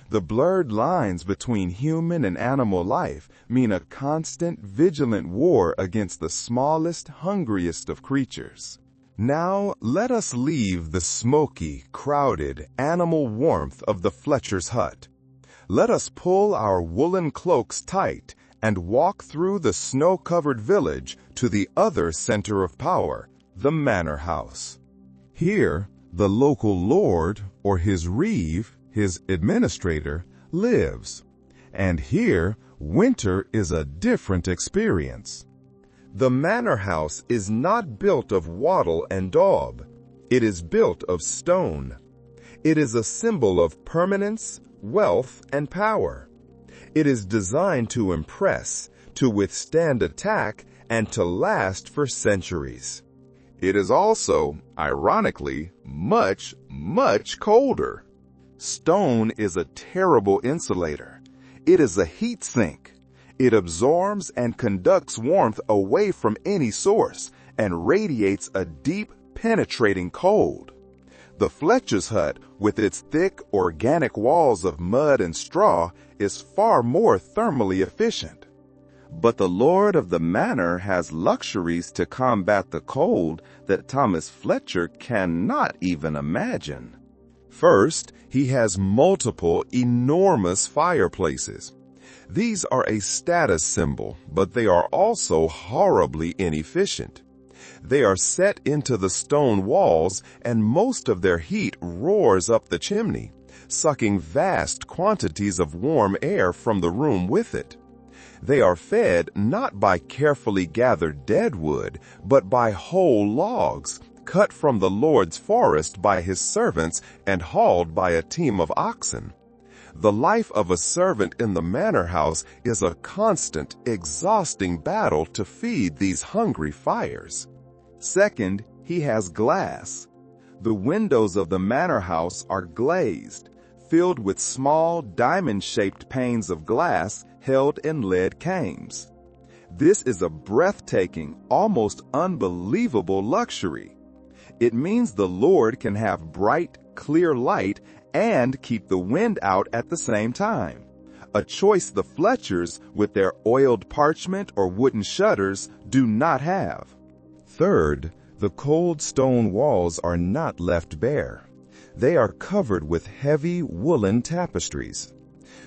The blurred lines between human and animal life mean a constant, vigilant war against the smallest, hungriest of creatures. Now, let us leave the smoky, crowded, animal warmth of the Fletcher's hut. Let us pull our woolen cloaks tight and walk through the snow-covered village to the other center of power, the manor house. Here, the local lord, or his reeve, his administrator, lives. And here, winter is a different experience. The manor house is not built of wattle and daub. It is built of stone. It is a symbol of permanence, wealth, and power. It is designed to impress, to withstand attack, and to last for centuries. It is also, ironically, much, much colder. Stone is a terrible insulator. It is a heat sink. It absorbs and conducts warmth away from any source and radiates a deep, penetrating cold. The Fletcher's hut, with its thick, organic walls of mud and straw, is far more thermally efficient. But the lord of the manor has luxuries to combat the cold that Thomas Fletcher cannot even imagine. First, he has multiple, enormous fireplaces. These are a status symbol, but they are also horribly inefficient. They are set into the stone walls, and most of their heat roars up the chimney, sucking vast quantities of warm air from the room with it. They are fed not by carefully gathered dead wood, but by whole logs, cut from the Lord's forest by his servants and hauled by a team of oxen. The life of a servant in the manor house is a constant, exhausting battle to feed these hungry fires. Second, he has glass. The windows of the manor house are glazed, filled with small, diamond-shaped panes of glass held in lead cames. This is a breathtaking, almost unbelievable luxury. It means the Lord can have bright, clear light and keep the wind out at the same time, a choice the Fletchers, with their oiled parchment or wooden shutters, do not have. Third, the cold stone walls are not left bare. They are covered with heavy woolen tapestries.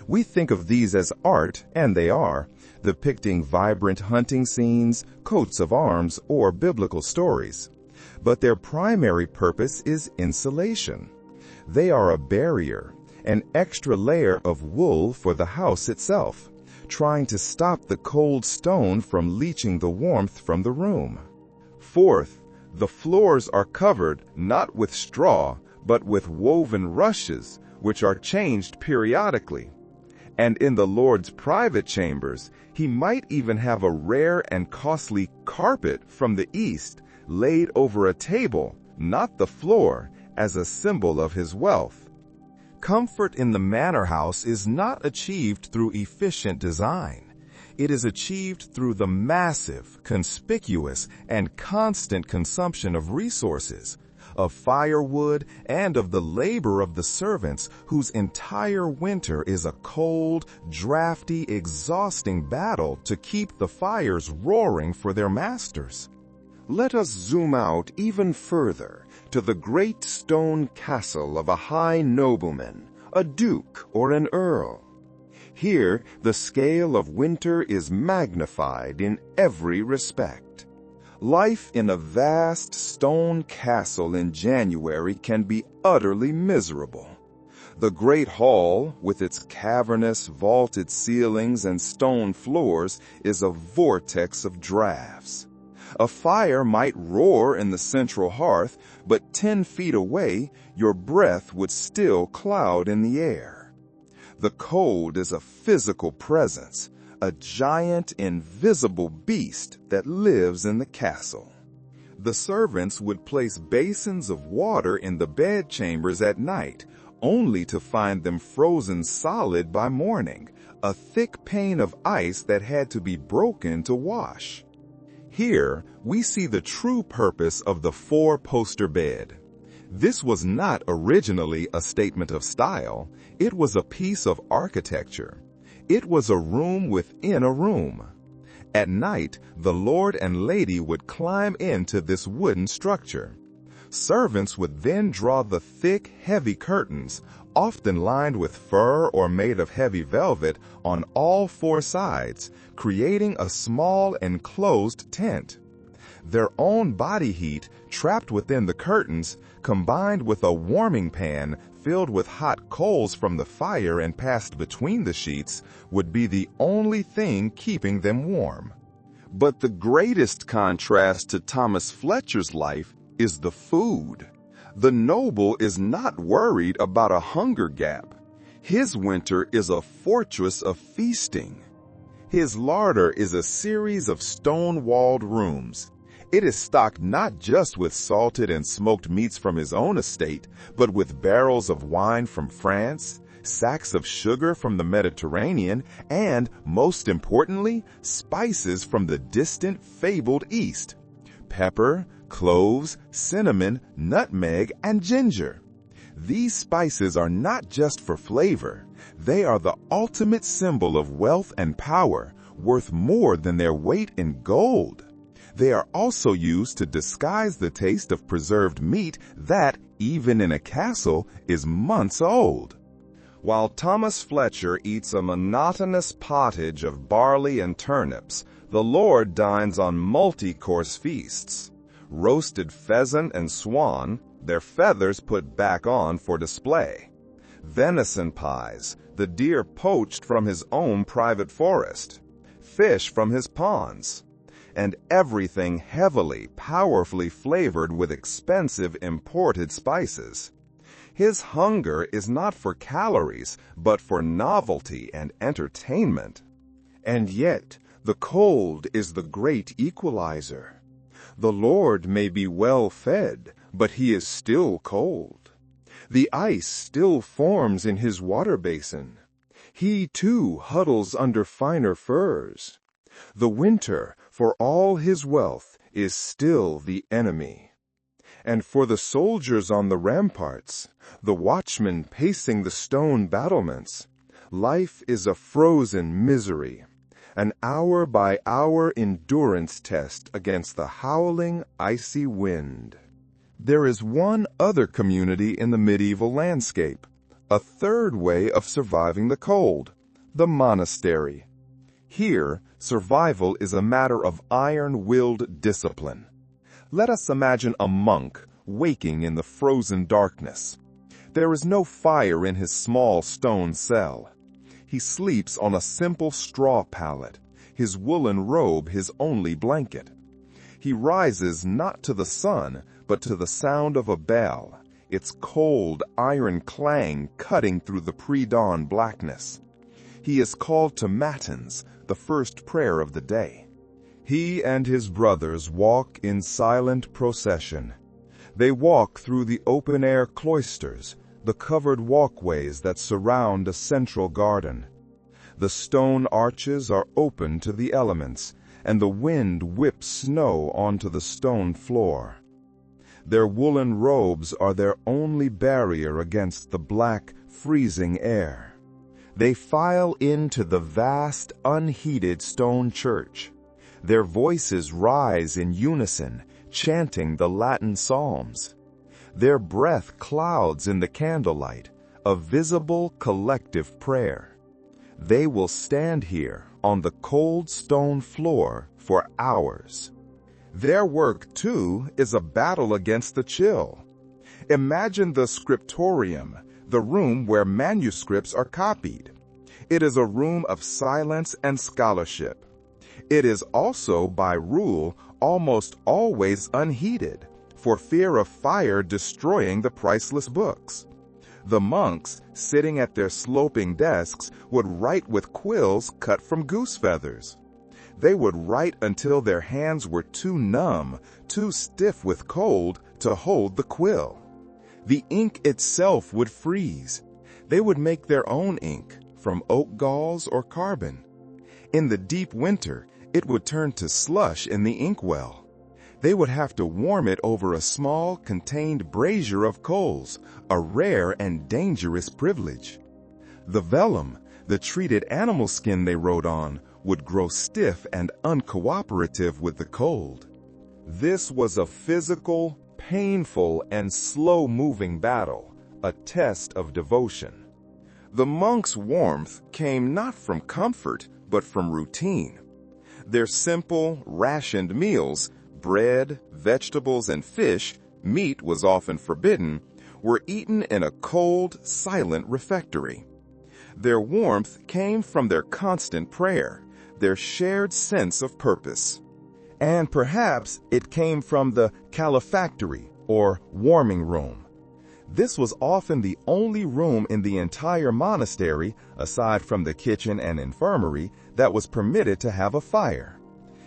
We think of these as art, and they are, depicting vibrant hunting scenes, coats of arms, or biblical stories. But their primary purpose is insulation. They are a barrier, an extra layer of wool for the house itself, trying to stop the cold stone from leaching the warmth from the room. Fourth, the floors are covered not with straw, but with woven rushes, which are changed periodically. And in the Lord's private chambers, he might even have a rare and costly carpet from the east laid over a table, not the floor, as a symbol of his wealth. Comfort in the manor house is not achieved through efficient design. It is achieved through the massive, conspicuous, and constant consumption of resources, of firewood, and of the labor of the servants, whose entire winter is a cold, drafty, exhausting battle to keep the fires roaring for their masters. Let us zoom out even further to the great stone castle of a high nobleman, a duke or an earl. Here, the scale of winter is magnified in every respect. Life in a vast stone castle in January can be utterly miserable. The great hall, with its cavernous, vaulted ceilings and stone floors, is a vortex of drafts. A fire might roar in the central hearth, but 10 feet away, your breath would still cloud in the air. The cold is a physical presence, a giant invisible beast that lives in the castle. The servants would place basins of water in the bedchambers at night, only to find them frozen solid by morning, a thick pane of ice that had to be broken to wash. Here, we see the true purpose of the 4-poster bed. This was not originally a statement of style, it was a piece of architecture. It was a room within a room. At night, the lord and lady would climb into this wooden structure. Servants would then draw the thick, heavy curtains, often lined with fur or made of heavy velvet, on all 4 sides, creating a small enclosed tent. Their own body heat, trapped within the curtains, combined with a warming pan filled with hot coals from the fire and passed between the sheets, would be the only thing keeping them warm. But the greatest contrast to Thomas Fletcher's life is the food. The noble is not worried about a hunger gap. His winter is a fortress of feasting. His larder is a series of stone-walled rooms. It is stocked not just with salted and smoked meats from his own estate, but with barrels of wine from France, sacks of sugar from the Mediterranean, and, most importantly, spices from the distant fabled East. Pepper, cloves, cinnamon, nutmeg, and ginger. These spices are not just for flavor. They are the ultimate symbol of wealth and power, worth more than their weight in gold. They are also used to disguise the taste of preserved meat that, even in a castle, is months old. While Thomas Fletcher eats a monotonous pottage of barley and turnips, the lord dines on multi-course feasts. Roasted pheasant and swan, their feathers put back on for display. Venison pies, the deer poached from his own private forest. Fish from his ponds. And everything heavily, powerfully flavored with expensive imported spices. His hunger is not for calories, but for novelty and entertainment. And yet, the cold is the great equalizer. The Lord may be well fed, but he is still cold. The ice still forms in his water basin. He too huddles under finer furs. The winter, for all his wealth, is still the enemy. And for the soldiers on the ramparts, the watchmen pacing the stone battlements, life is a frozen misery, an hour-by-hour endurance test against the howling, icy wind. There is one other community in the medieval landscape, a third way of surviving the cold, the monastery. Here, survival is a matter of iron-willed discipline. Let us imagine a monk waking in the frozen darkness. There is no fire in his small stone cell. He sleeps on a simple straw pallet, his woolen robe his only blanket. He rises not to the sun, but to the sound of a bell, its cold iron clang cutting through the pre-dawn blackness. He is called to matins, the first prayer of the day. He and his brothers walk in silent procession. They walk through the open-air cloisters, the covered walkways that surround a central garden. The stone arches are open to the elements, and the wind whips snow onto the stone floor. Their woolen robes are their only barrier against the black, freezing air. They file into the vast, unheated stone church. Their voices rise in unison, chanting the Latin psalms. Their breath clouds in the candlelight, a visible collective prayer. They will stand here on the cold stone floor for hours. Their work, too, is a battle against the chill. Imagine the scriptorium, the room where manuscripts are copied. It is a room of silence and scholarship. It is also, by rule, almost always unheated, for fear of fire destroying the priceless books. The monks, sitting at their sloping desks, would write with quills cut from goose feathers. They would write until their hands were too numb, too stiff with cold, to hold the quill. The ink itself would freeze. They would make their own ink, from oak galls or carbon. In the deep winter, it would turn to slush in the inkwell. They would have to warm it over a small, contained brazier of coals, a rare and dangerous privilege. The vellum, the treated animal skin they wrote on, would grow stiff and uncooperative with the cold. This was a physical, painful, and slow-moving battle, a test of devotion. The monks' warmth came not from comfort, but from routine. Their simple, rationed meals, bread, vegetables, and fish, meat was often forbidden, were eaten in a cold, silent refectory. Their warmth came from their constant prayer, their shared sense of purpose. And perhaps it came from the calefactory, or warming room. This was often the only room in the entire monastery, aside from the kitchen and infirmary, that was permitted to have a fire.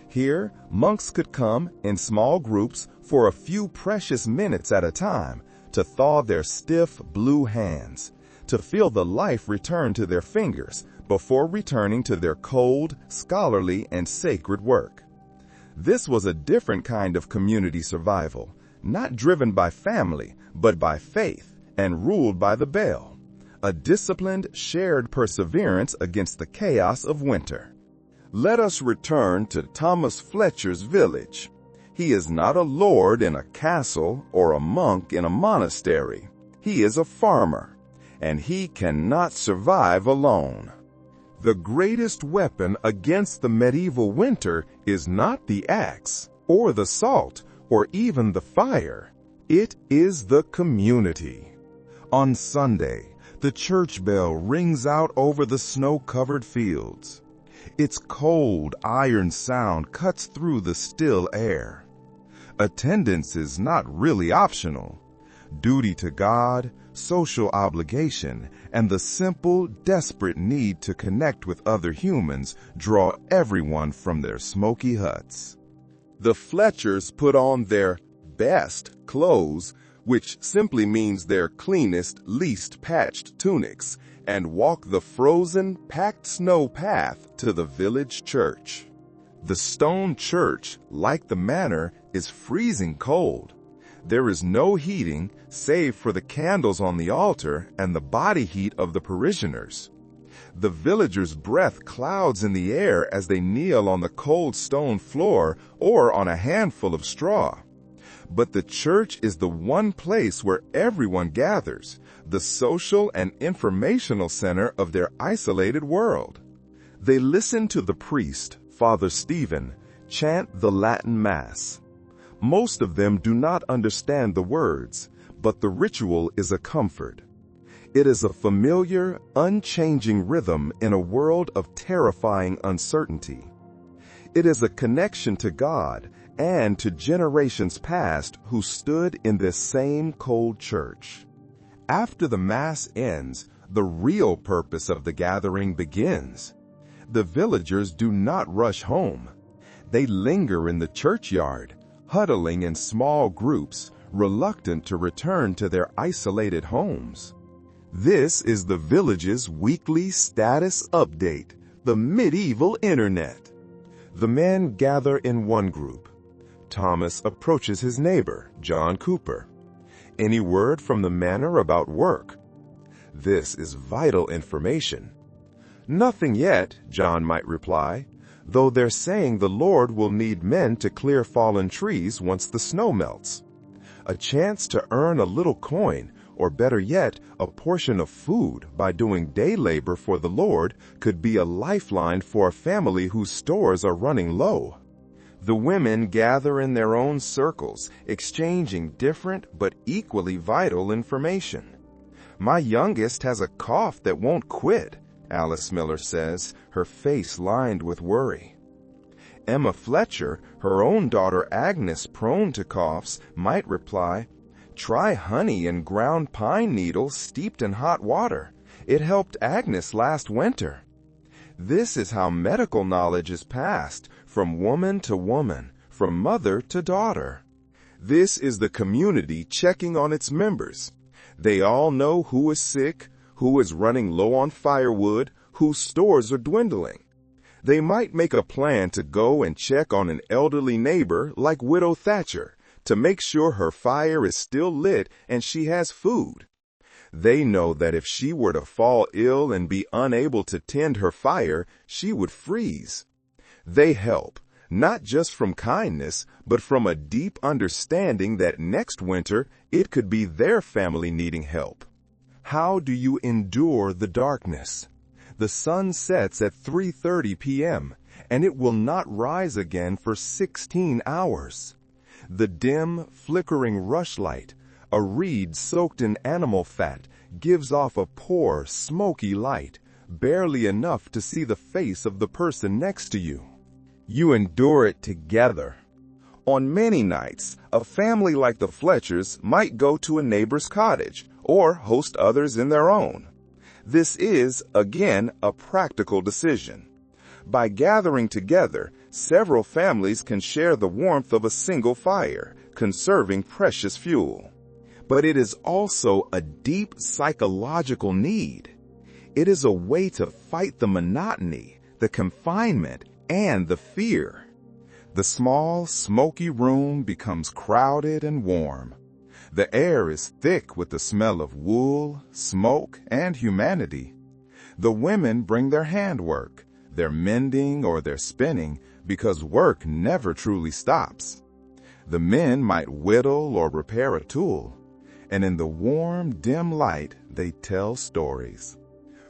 Here, monks could come in small groups for a few precious minutes at a time to thaw their stiff blue hands, to feel the life return to their fingers before returning to their cold, scholarly, and sacred work. This was a different kind of community survival, not driven by family, but by faith, and ruled by the bell, a disciplined, shared perseverance against the chaos of winter. Let us return to Thomas Fletcher's village. He is not a lord in a castle or a monk in a monastery. He is a farmer, and he cannot survive alone. The greatest weapon against the medieval winter is not the axe, or the salt, or even the fire. It is the community. On Sunday, the church bell rings out over the snow-covered fields. Its cold, iron sound cuts through the still air. Attendance is not really optional. Duty to God, social obligation, and the simple, desperate need to connect with other humans draw everyone from their smoky huts. The Fletchers put on their best clothes, which simply means their cleanest, least patched tunics, and walk the frozen, packed snow path to the village church. The stone church, like the manor, is freezing cold. There is no heating save for the candles on the altar and the body heat of the parishioners. The villagers' breath clouds in the air as they kneel on the cold stone floor or on a handful of straw. But the church is the one place where everyone gathers, the social and informational center of their isolated world. They listen to the priest, Father Stephen, chant the Latin Mass. Most of them do not understand the words, but the ritual is a comfort. It is a familiar, unchanging rhythm in a world of terrifying uncertainty. It is a connection to God and to generations past who stood in this same cold church. After the Mass ends, the real purpose of the gathering begins. The villagers do not rush home. They linger in the churchyard, huddling in small groups, reluctant to return to their isolated homes. This is the village's weekly status update, the medieval internet. The men gather in one group. Thomas approaches his neighbor, John Cooper. Any word from the manor about work? This is vital information. Nothing yet, John might reply, though they're saying the Lord will need men to clear fallen trees once the snow melts. A chance to earn a little coin, or better yet, a portion of food by doing day labor for the Lord could be a lifeline for a family whose stores are running low. The women gather in their own circles, exchanging different but equally vital information. "My youngest has a cough that won't quit," Alice Miller says, her face lined with worry. Emma Fletcher, her own daughter Agnes prone to coughs, might reply, "Try honey and ground pine needles steeped in hot water. It helped Agnes last winter." This is how medical knowledge is passed from woman to woman, from mother to daughter. This is the community checking on its members. They all know who is sick, who is running low on firewood, whose stores are dwindling. They might make a plan to go and check on an elderly neighbor like Widow Thatcher to make sure her fire is still lit and she has food. They know that if she were to fall ill and be unable to tend her fire, she would freeze. They help, not just from kindness, but from a deep understanding that next winter it could be their family needing help. How do you endure the darkness? The sun sets at 3:30 p.m., and it will not rise again for 16 hours. The dim, flickering rushlight, a reed soaked in animal fat, gives off a poor, smoky light, barely enough to see the face of the person next to you. You endure it together. On many nights, a family like the Fletchers might go to a neighbor's cottage or host others in their own. This is, again, a practical decision. By gathering together, several families can share the warmth of a single fire, conserving precious fuel. But it is also a deep psychological need. It is a way to fight the monotony, the confinement, and the fear. The small, smoky room becomes crowded and warm. The air is thick with the smell of wool, smoke, and humanity. The women bring their handwork, their mending or their spinning, because work never truly stops. The men might whittle or repair a tool, and in the warm, dim light, they tell stories.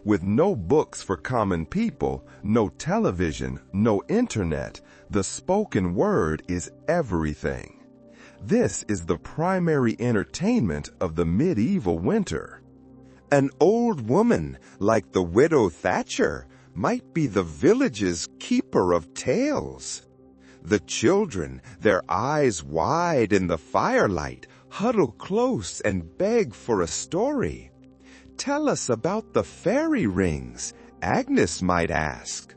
With no books for common people, no television, no internet, the spoken word is everything. This is the primary entertainment of the medieval winter. An old woman, like the Widow Thatcher, might be the village's keeper of tales. The children, their eyes wide in the firelight, huddle close and beg for a story. "Tell us about the fairy rings," Agnes might ask.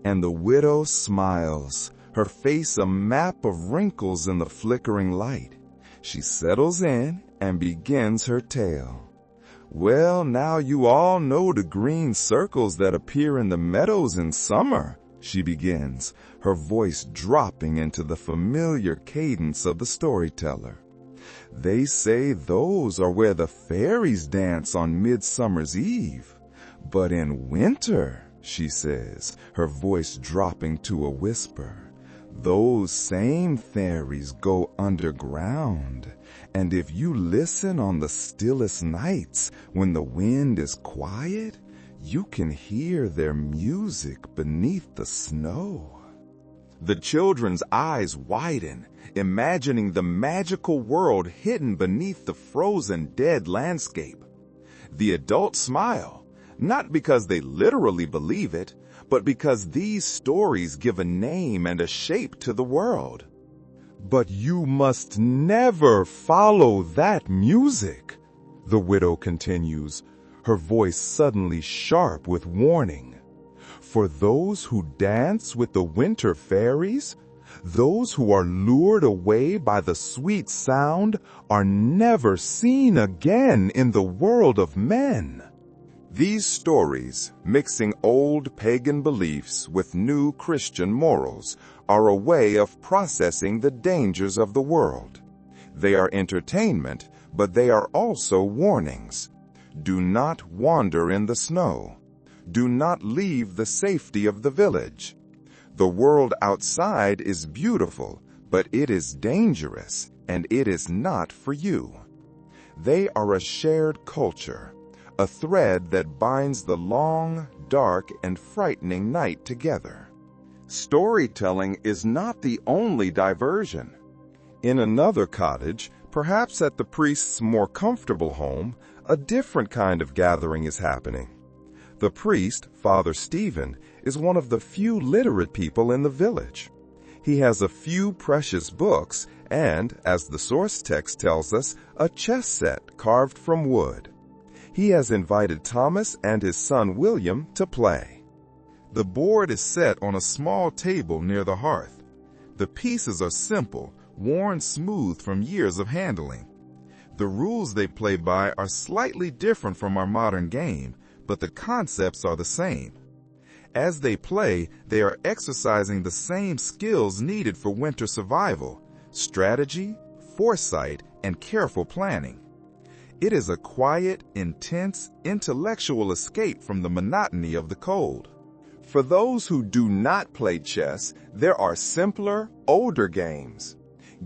And the widow smiles, her face a map of wrinkles in the flickering light. She settles in and begins her tale. "Well, now you all know the green circles that appear in the meadows in summer," she begins, her voice dropping into the familiar cadence of the storyteller. "They say those are where the fairies dance on Midsummer's Eve. But in winter," she says, her voice dropping to a whisper, "those same fairies go underground, and if you listen on the stillest nights when the wind is quiet, you can hear their music beneath the snow." The children's eyes widen, imagining the magical world hidden beneath the frozen dead landscape. The adults smile, not because they literally believe it, but because these stories give a name and a shape to the world. "But you must never follow that music," the widow continues, her voice suddenly sharp with warning. "For those who dance with the winter fairies, those who are lured away by the sweet sound, are never seen again in the world of men." These stories, mixing old pagan beliefs with new Christian morals, are a way of processing the dangers of the world. They are entertainment, but they are also warnings. Do not wander in the snow. Do not leave the safety of the village. The world outside is beautiful, but it is dangerous, and it is not for you. They are a shared culture, a thread that binds the long, dark, and frightening night together. Storytelling is not the only diversion. In another cottage, perhaps at the priest's more comfortable home, a different kind of gathering is happening. The priest, Father Stephen, is one of the few literate people in the village. He has a few precious books and, as the source text tells us, a chess set carved from wood. He has invited Thomas and his son William to play. The board is set on a small table near the hearth. The pieces are simple, worn smooth from years of handling. The rules they play by are slightly different from our modern game, but the concepts are the same. As they play, they are exercising the same skills needed for winter survival: strategy, foresight, and careful planning. It is a quiet, intense, intellectual escape from the monotony of the cold. For those who do not play chess, there are simpler, older games.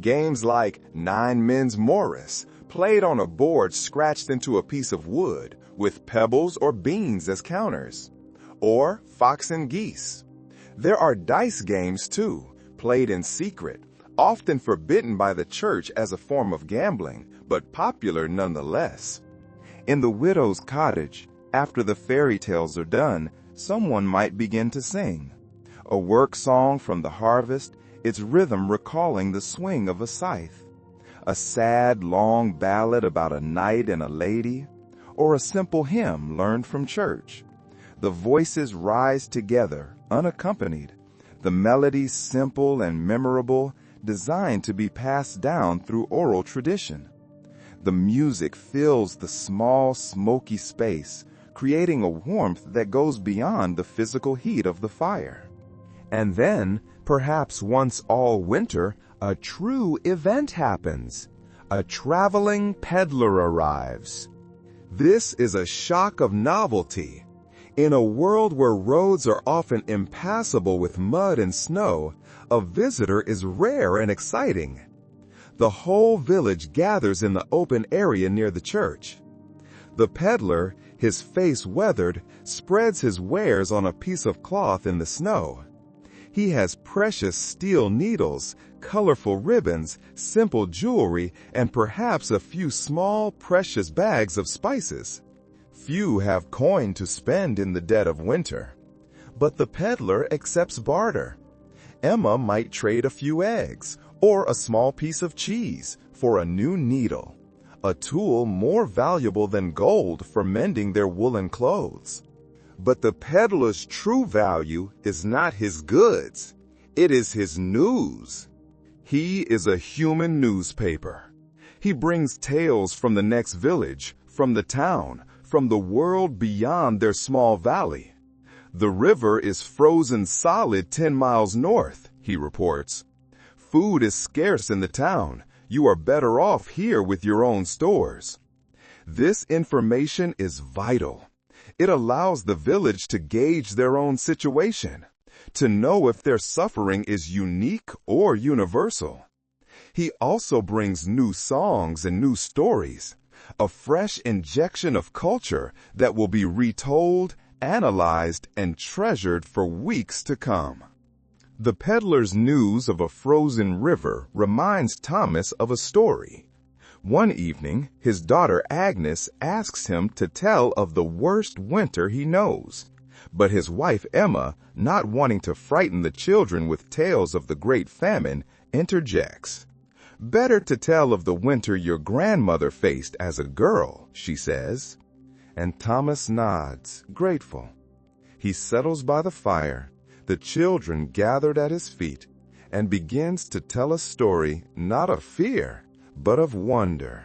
Games like Nine Men's Morris, played on a board scratched into a piece of wood, with pebbles or beans as counters. Or Fox and Geese. There are dice games too, played in secret, often forbidden by the church as a form of gambling, but popular nonetheless. In the widow's cottage, after the fairy tales are done, someone might begin to sing. A work song from the harvest, its rhythm recalling the swing of a scythe. A sad, long ballad about a knight and a lady, or a simple hymn learned from church. The voices rise together, unaccompanied, the melodies simple and memorable, designed to be passed down through oral tradition. The music fills the small, smoky space, creating a warmth that goes beyond the physical heat of the fire. And then, perhaps once all winter, a true event happens. A traveling peddler arrives. This is a shock of novelty. In a world where roads are often impassable with mud and snow, a visitor is rare and exciting. The whole village gathers in the open area near the church. The peddler, his face weathered, spreads his wares on a piece of cloth in the snow. He has precious steel needles, colorful ribbons, simple jewelry, and perhaps a few small, precious bags of spices. Few have coin to spend in the dead of winter. But the peddler accepts barter. Emma might trade a few eggs or a small piece of cheese for a new needle, a tool more valuable than gold for mending their woolen clothes. But the peddler's true value is not his goods. It is his news. He is a human newspaper. He brings tales from the next village, from the town, from the world beyond their small valley. The river is frozen solid 10 miles north, he reports. Food is scarce in the town. You are better off here with your own stores. This information is vital. It allows the village to gauge their own situation, to know if their suffering is unique or universal. He also brings new songs and new stories, a fresh injection of culture that will be retold, analyzed, and treasured for weeks to come. The peddler's news of a frozen river reminds Thomas of a story. One evening, his daughter Agnes asks him to tell of the worst winter he knows. But his wife Emma, not wanting to frighten the children with tales of the great famine, interjects. "Better to tell of the winter your grandmother faced as a girl," she says. And Thomas nods, grateful. He settles by the fire, the children gathered at his feet, and begins to tell a story not of fear, but of wonder.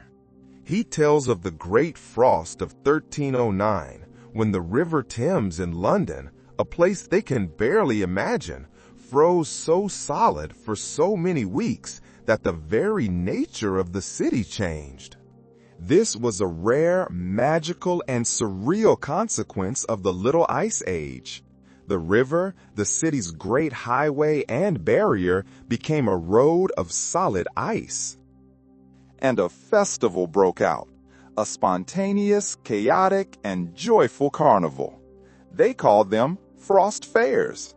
He tells of the great frost of 1309, when the River Thames in London, a place they can barely imagine, froze so solid for so many weeks that the very nature of the city changed. This was a rare, magical, and surreal consequence of the Little Ice Age. The river, the city's great highway and barrier, became a road of solid ice. And a festival broke out, a spontaneous, chaotic, and joyful carnival. They called them Frost Fairs.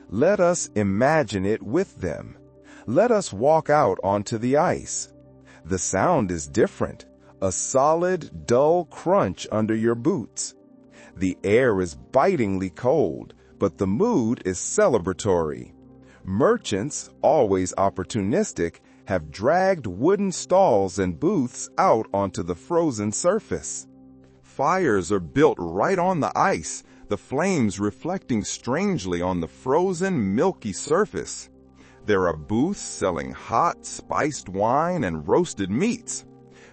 Let us imagine it with them. Let us walk out onto the ice. The sound is different, a solid, dull crunch under your boots. The air is bitingly cold, but the mood is celebratory. Merchants, always opportunistic, have dragged wooden stalls and booths out onto the frozen surface. Fires are built right on the ice, the flames reflecting strangely on the frozen, milky surface. There are booths selling hot, spiced wine and roasted meats.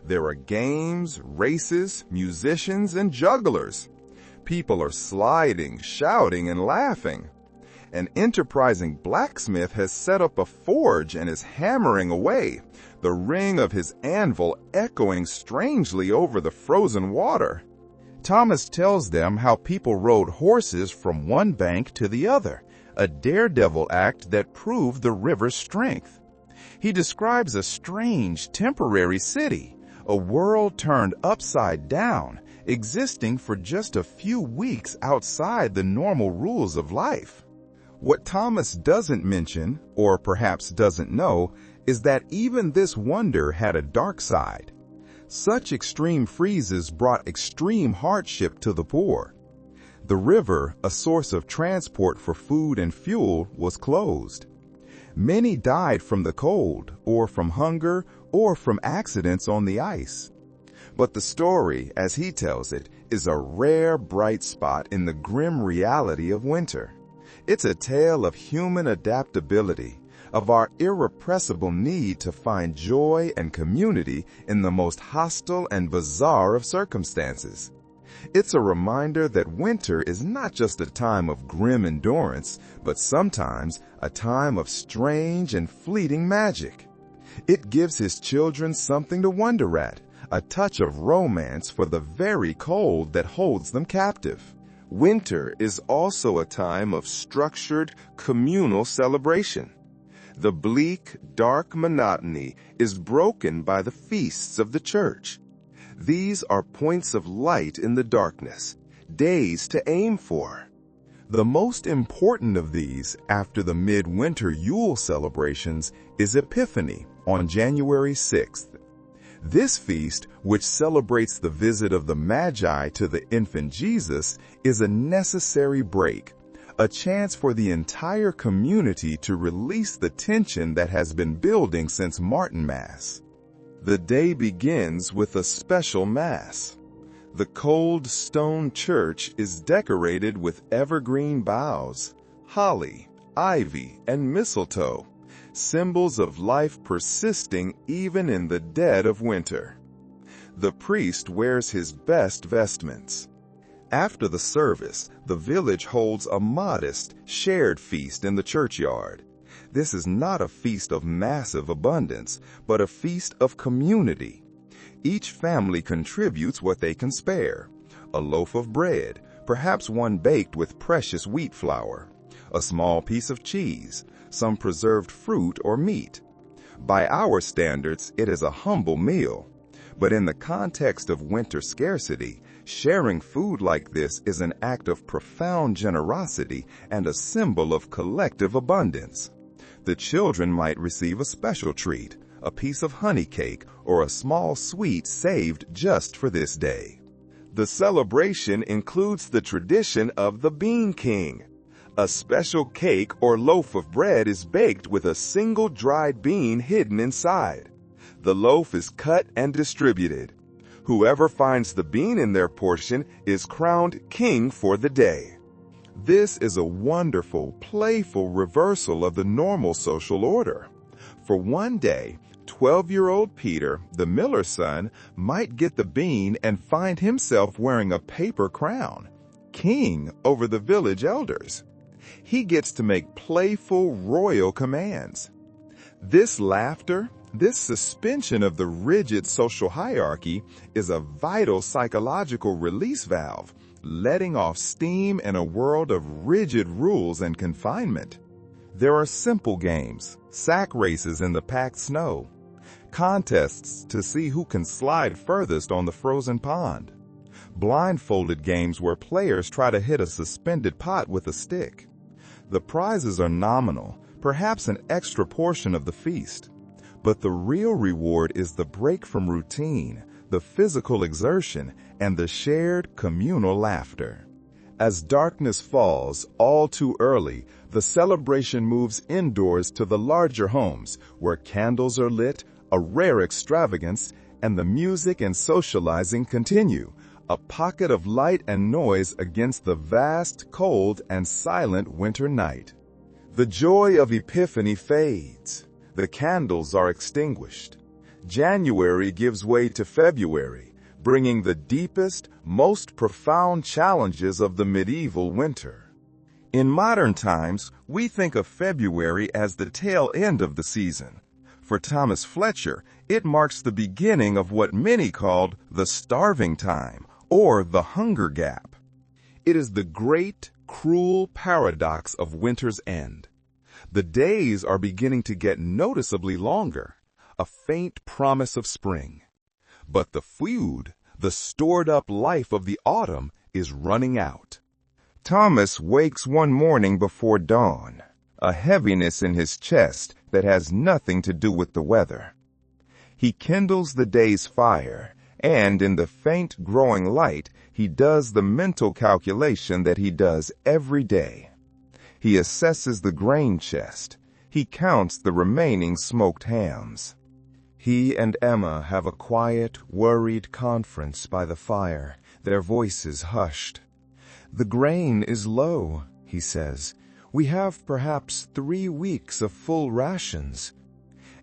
There are games, races, musicians, and jugglers. People are sliding, shouting, and laughing. An enterprising blacksmith has set up a forge and is hammering away, the ring of his anvil echoing strangely over the frozen water. Thomas tells them how people rode horses from one bank to the other, a daredevil act that proved the river's strength. He describes a strange, temporary city, a world turned upside down, existing for just a few weeks outside the normal rules of life. What Thomas doesn't mention, or perhaps doesn't know, is that even this wonder had a dark side. Such extreme freezes brought extreme hardship to the poor. The river, a source of transport for food and fuel, was closed. Many died from the cold, or from hunger, or from accidents on the ice. But the story, as he tells it, is a rare bright spot in the grim reality of winter. It's a tale of human adaptability, of our irrepressible need to find joy and community in the most hostile and bizarre of circumstances. It's a reminder that winter is not just a time of grim endurance, but sometimes a time of strange and fleeting magic. It gives his children something to wonder at, a touch of romance for the very cold that holds them captive. Winter is also a time of structured, communal celebration. The bleak, dark monotony is broken by the feasts of the church. These are points of light in the darkness, days to aim for. The most important of these, after the midwinter Yule celebrations, is Epiphany on January 6th. This feast, which celebrates the visit of the Magi to the infant Jesus, is a necessary break, a chance for the entire community to release the tension that has been building since Martinmas. The day begins with a special Mass. The cold stone church is decorated with evergreen boughs, holly, ivy, and mistletoe, symbols of life persisting even in the dead of winter. The priest wears his best vestments. After the service, the village holds a modest, shared feast in the churchyard. This is not a feast of massive abundance, but a feast of community. Each family contributes what they can spare: a loaf of bread, perhaps one baked with precious wheat flour, a small piece of cheese, some preserved fruit or meat. By our standards, it is a humble meal. But in the context of winter scarcity, sharing food like this is an act of profound generosity and a symbol of collective abundance. The children might receive a special treat, a piece of honey cake, or a small sweet saved just for this day. The celebration includes the tradition of the Bean King. A special cake or loaf of bread is baked with a single dried bean hidden inside. The loaf is cut and distributed. Whoever finds the bean in their portion is crowned king for the day. This is a wonderful, playful reversal of the normal social order. For one day, 12-year-old Peter, the miller's son, might get the bean and find himself wearing a paper crown, king over the village elders. He gets to make playful, royal commands. This laughter, this suspension of the rigid social hierarchy, is a vital psychological release valve, letting off steam in a world of rigid rules and confinement. There are simple games, sack races in the packed snow, contests to see who can slide furthest on the frozen pond, blindfolded games where players try to hit a suspended pot with a stick. The prizes are nominal, perhaps an extra portion of the feast. But the real reward is the break from routine, the physical exertion, and the shared communal laughter. As darkness falls all too early, the celebration moves indoors to the larger homes, where candles are lit, a rare extravagance, and the music and socializing continue, a pocket of light and noise against the vast, cold, and silent winter night. The joy of Epiphany fades. The candles are extinguished. January gives way to February, bringing the deepest, most profound challenges of the medieval winter. In modern times, we think of February as the tail end of the season. For Thomas Fletcher, it marks the beginning of what many called the starving time, or the hunger gap. It is the great, cruel paradox of winter's end. The days are beginning to get noticeably longer, a faint promise of spring. But the food, the stored-up life of the autumn, is running out. Thomas wakes one morning before dawn, a heaviness in his chest that has nothing to do with the weather. He kindles the day's fire, and in the faint growing light, he does the mental calculation that he does every day. He assesses the grain chest. He counts the remaining smoked hams. He and Emma have a quiet, worried conference by the fire, their voices hushed. "The grain is low," he says. "We have perhaps 3 weeks of full rations."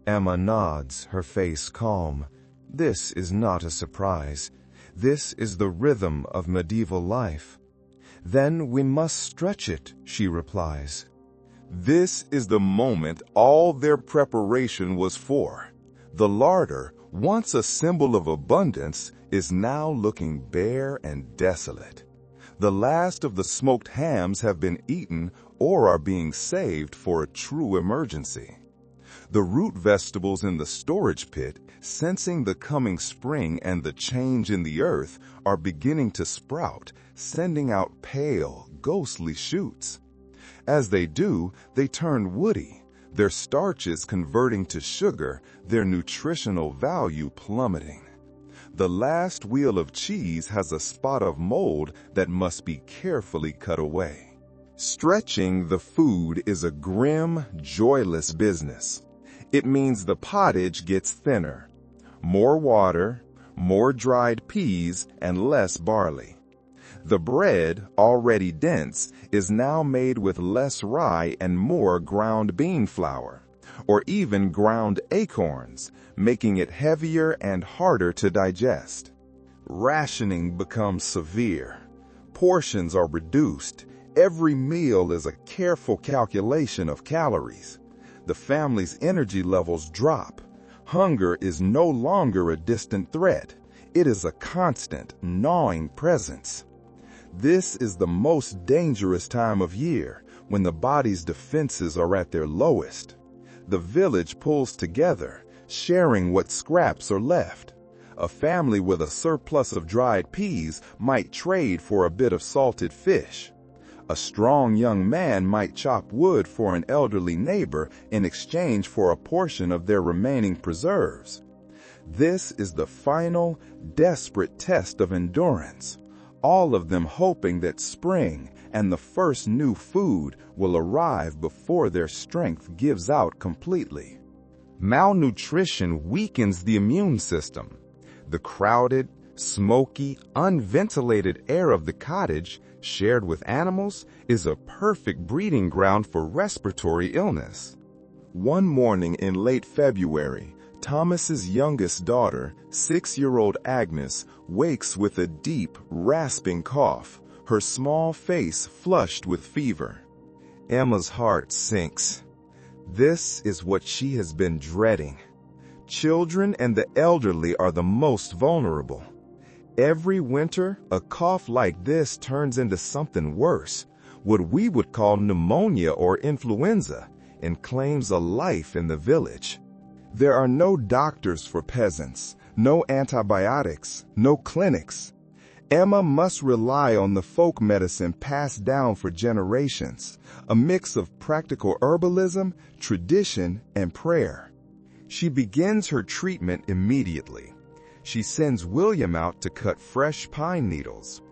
Emma nods, her face calm. This is not a surprise. This is the rhythm of medieval life. "Then we must stretch it," she replies. This is the moment all their preparation was for. The larder, once a symbol of abundance, is now looking bare and desolate. The last of the smoked hams have been eaten or are being saved for a true emergency. The root vegetables in the storage pit, sensing the coming spring and the change in the earth, are beginning to sprout, sending out pale, ghostly shoots. As they do, they turn woody, their starches converting to sugar, their nutritional value plummeting. The last wheel of cheese has a spot of mold that must be carefully cut away. Stretching the food is a grim, joyless business. It means the pottage gets thinner. More water, more dried peas, and less barley. The bread, already dense, is now made with less rye and more ground bean flour, or even ground acorns, making it heavier and harder to digest. Rationing becomes severe. Portions are reduced. Every meal is a careful calculation of calories. The family's energy levels drop. Hunger is no longer a distant threat. It is a constant, gnawing presence. This is the most dangerous time of year, when the body's defenses are at their lowest. The village pulls together, sharing what scraps are left. A family with a surplus of dried peas might trade for a bit of salted fish. A strong young man might chop wood for an elderly neighbor in exchange for a portion of their remaining preserves. This is the final, desperate test of endurance. All of them hoping that spring and the first new food will arrive before their strength gives out completely. Malnutrition weakens the immune system. The crowded, smoky, unventilated air of the cottage, shared with animals, is a perfect breeding ground for respiratory illness. One morning in late February, Thomas's youngest daughter, 6-year-old Agnes, wakes with a deep, rasping cough, her small face flushed with fever. Emma's heart sinks. This is what she has been dreading. Children and the elderly are the most vulnerable. Every winter, a cough like this turns into something worse, what we would call pneumonia or influenza, and claims a life in the village. There are no doctors for peasants, no antibiotics, no clinics. Emma must rely on the folk medicine passed down for generations, a mix of practical herbalism, tradition, and prayer. She begins her treatment immediately. She sends William out to cut fresh pine needles.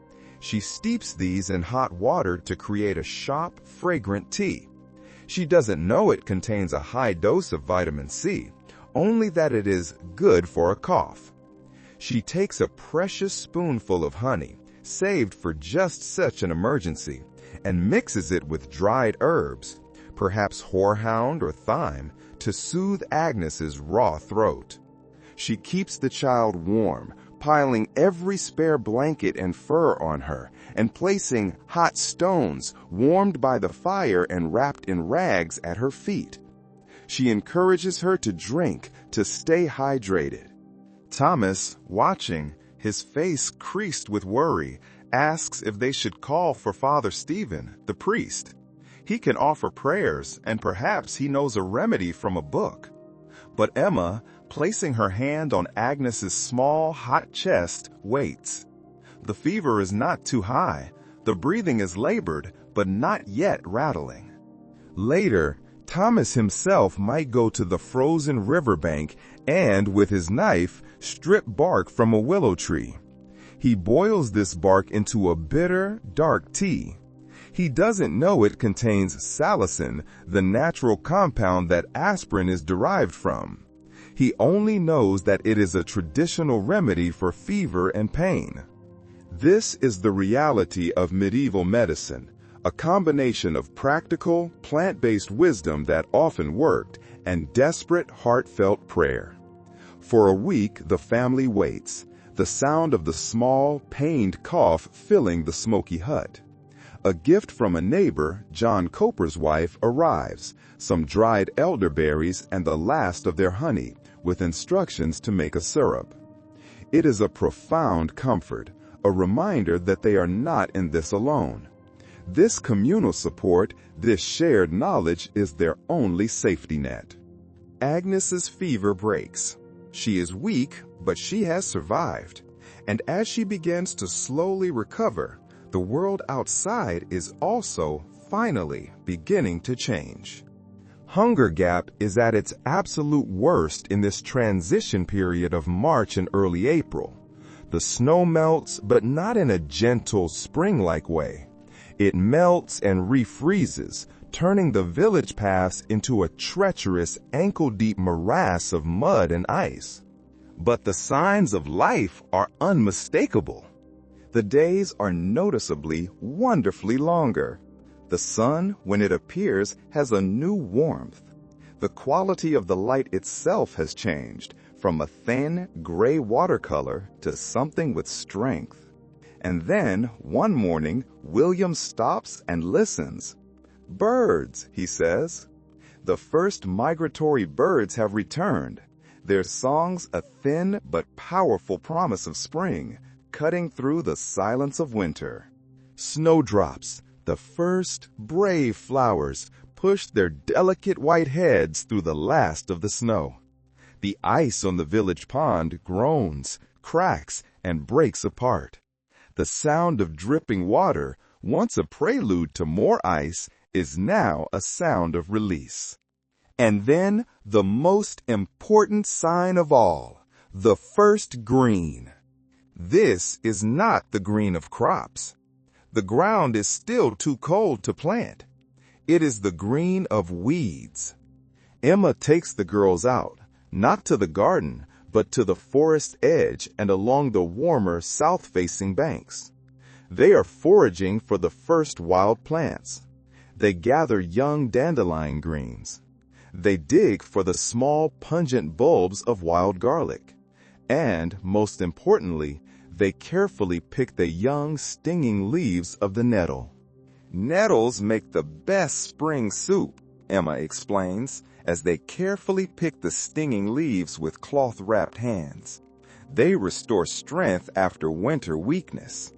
She steeps these in hot water to create a sharp, fragrant tea. She doesn't know it contains a high dose of vitamin C, only that it is good for a cough. She takes a precious spoonful of honey, saved for just such an emergency, and mixes it with dried herbs, perhaps horehound or thyme, to soothe Agnes's raw throat. She keeps the child warm, piling every spare blanket and fur on her, and placing hot stones, warmed by the fire and wrapped in rags, at her feet. She encourages her to drink, to stay hydrated. Thomas, watching, his face creased with worry, asks if they should call for Father Stephen, the priest. He can offer prayers, and perhaps he knows a remedy from a book. But Emma, placing her hand on Agnes's small, hot chest, waits. The fever is not too high. The breathing is labored, but not yet rattling. Later, Thomas himself might go to the frozen riverbank and, with his knife, strip bark from a willow tree. He boils this bark into a bitter, dark tea. He doesn't know it contains salicin, the natural compound that aspirin is derived from. He only knows that it is a traditional remedy for fever and pain. This is the reality of medieval medicine, a combination of practical, plant-based wisdom that often worked and desperate, heartfelt prayer. For a week, the family waits, the sound of the small, pained cough filling the smoky hut. A gift from a neighbor, John Coper's wife, arrives, some dried elderberries and the last of their honey, with instructions to make a syrup. It is a profound comfort, a reminder that they are not in this alone. This communal support, this shared knowledge, is their only safety net. Agnes's fever breaks. She is weak, but she has survived. And as she begins to slowly recover, the world outside is also, finally, beginning to change. Hunger gap is at its absolute worst in this transition period of March and early April. The snow melts, but not in a gentle, spring-like way. It melts and refreezes, turning the village paths into a treacherous, ankle-deep morass of mud and ice. But the signs of life are unmistakable. The days are noticeably, wonderfully longer. The sun, when it appears, has a new warmth. The quality of the light itself has changed, from a thin, gray watercolor to something with strength. And then, one morning, William stops and listens. "Birds," he says. The first migratory birds have returned, their songs a thin but powerful promise of spring, cutting through the silence of winter. Snowdrops, the first brave flowers, push their delicate white heads through the last of the snow. The ice on the village pond groans, cracks, and breaks apart. The sound of dripping water, once a prelude to more ice, is now a sound of release. And then, the most important sign of all, the first green. This is not the green of crops. The ground is still too cold to plant. It is the green of weeds. Emma takes the girls out, not to the garden, but to the forest edge and along the warmer south-facing banks. They are foraging for the first wild plants. They gather young dandelion greens. They dig for the small, pungent bulbs of wild garlic. And, most importantly, they carefully pick the young, stinging leaves of the nettle. "Nettles make the best spring soup," Emma explains, as they carefully pick the stinging leaves with cloth-wrapped hands. They restore strength after winter weakness.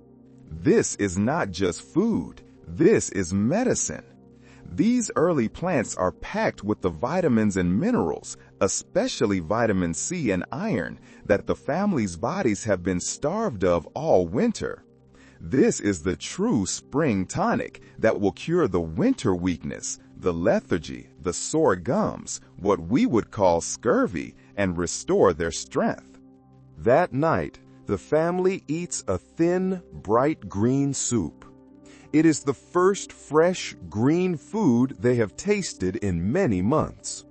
This is not just food, this is medicine. These early plants are packed with the vitamins and minerals, especially vitamin C and iron, that the family's bodies have been starved of all winter. This is the true spring tonic that will cure the winter weakness, the lethargy, the sore gums, what we would call scurvy, and restore their strength. That night, the family eats a thin, bright green soup. It is the first fresh, green food they have tasted in many months.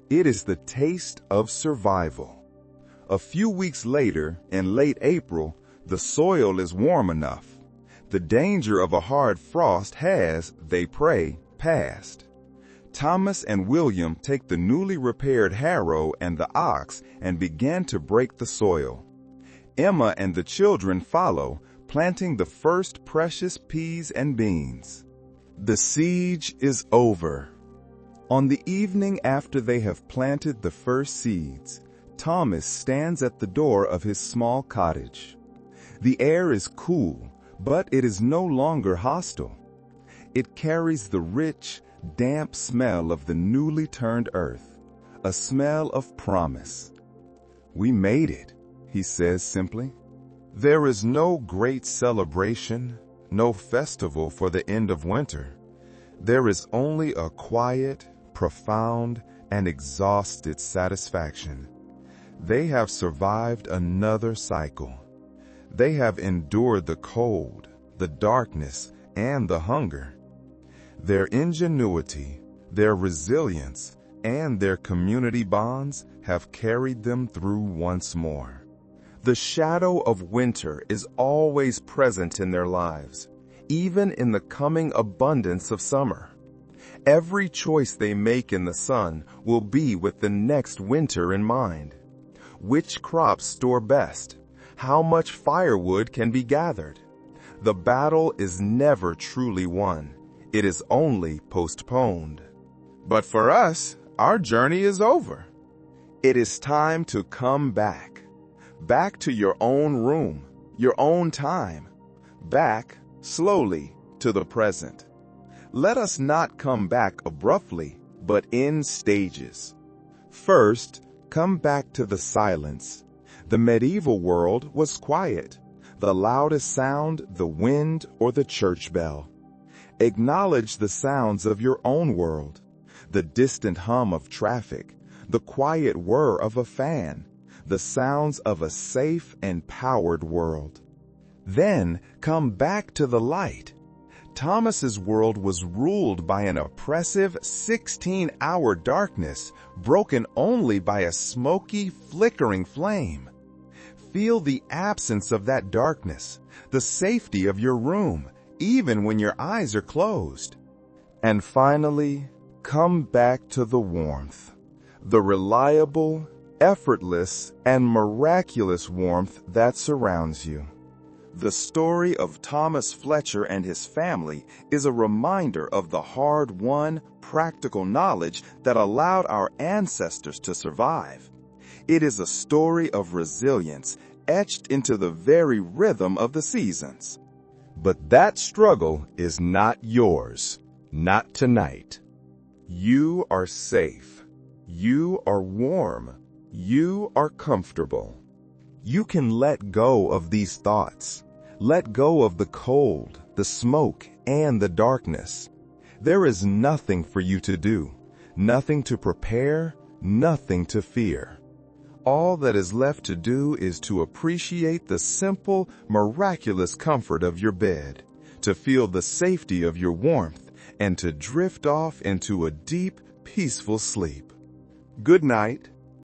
It is the taste of survival. A few weeks later, in late April, the soil is warm enough. The danger of a hard frost has, they pray, passed. Thomas and William take the newly repaired harrow and the ox and begin to break the soil. Emma and the children follow, planting the first precious peas and beans. The siege is over. On the evening after they have planted the first seeds, Thomas stands at the door of his small cottage. The air is cool, but it is no longer hostile. It carries the rich, damp smell of the newly turned earth, a smell of promise. "We made it," he says simply. There is no great celebration, no festival for the end of winter. There is only a quiet, profound, and exhausted satisfaction. They have survived another cycle. They have endured the cold, the darkness, and the hunger. Their ingenuity, their resilience, and their community bonds have carried them through once more. The shadow of winter is always present in their lives, even in the coming abundance of summer. Every choice they make in the sun will be with the next winter in mind. Which crops store best? How much firewood can be gathered? The battle is never truly won. It is only postponed. But for us, our journey is over. It is time to come back. Back to your own room, your own time. Back, slowly, to the present. Let us not come back abruptly, but in stages. First, come back to the silence. The medieval world was quiet. The loudest sound, the wind or the church bell. Acknowledge the sounds of your own world. The distant hum of traffic, the quiet whir of a fan, the sounds of a safe and powered world. Then come back to the light. Thomas's world was ruled by an oppressive 16-hour darkness, broken only by a smoky, flickering flame. Feel the absence of that darkness, the safety of your room, even when your eyes are closed. And finally, come back to the warmth, the reliable, effortless, and miraculous warmth that surrounds you. The story of Thomas Fletcher and his family is a reminder of the hard-won, practical knowledge that allowed our ancestors to survive. It is a story of resilience etched into the very rhythm of the seasons. But that struggle is not yours, not tonight. You are safe. You are warm. You are comfortable. You can let go of these thoughts. Let go of the cold, the smoke, and the darkness. There is nothing for you to do, nothing to prepare, nothing to fear. All that is left to do is to appreciate the simple, miraculous comfort of your bed, to feel the safety of your warmth, and to drift off into a deep, peaceful sleep. Good night.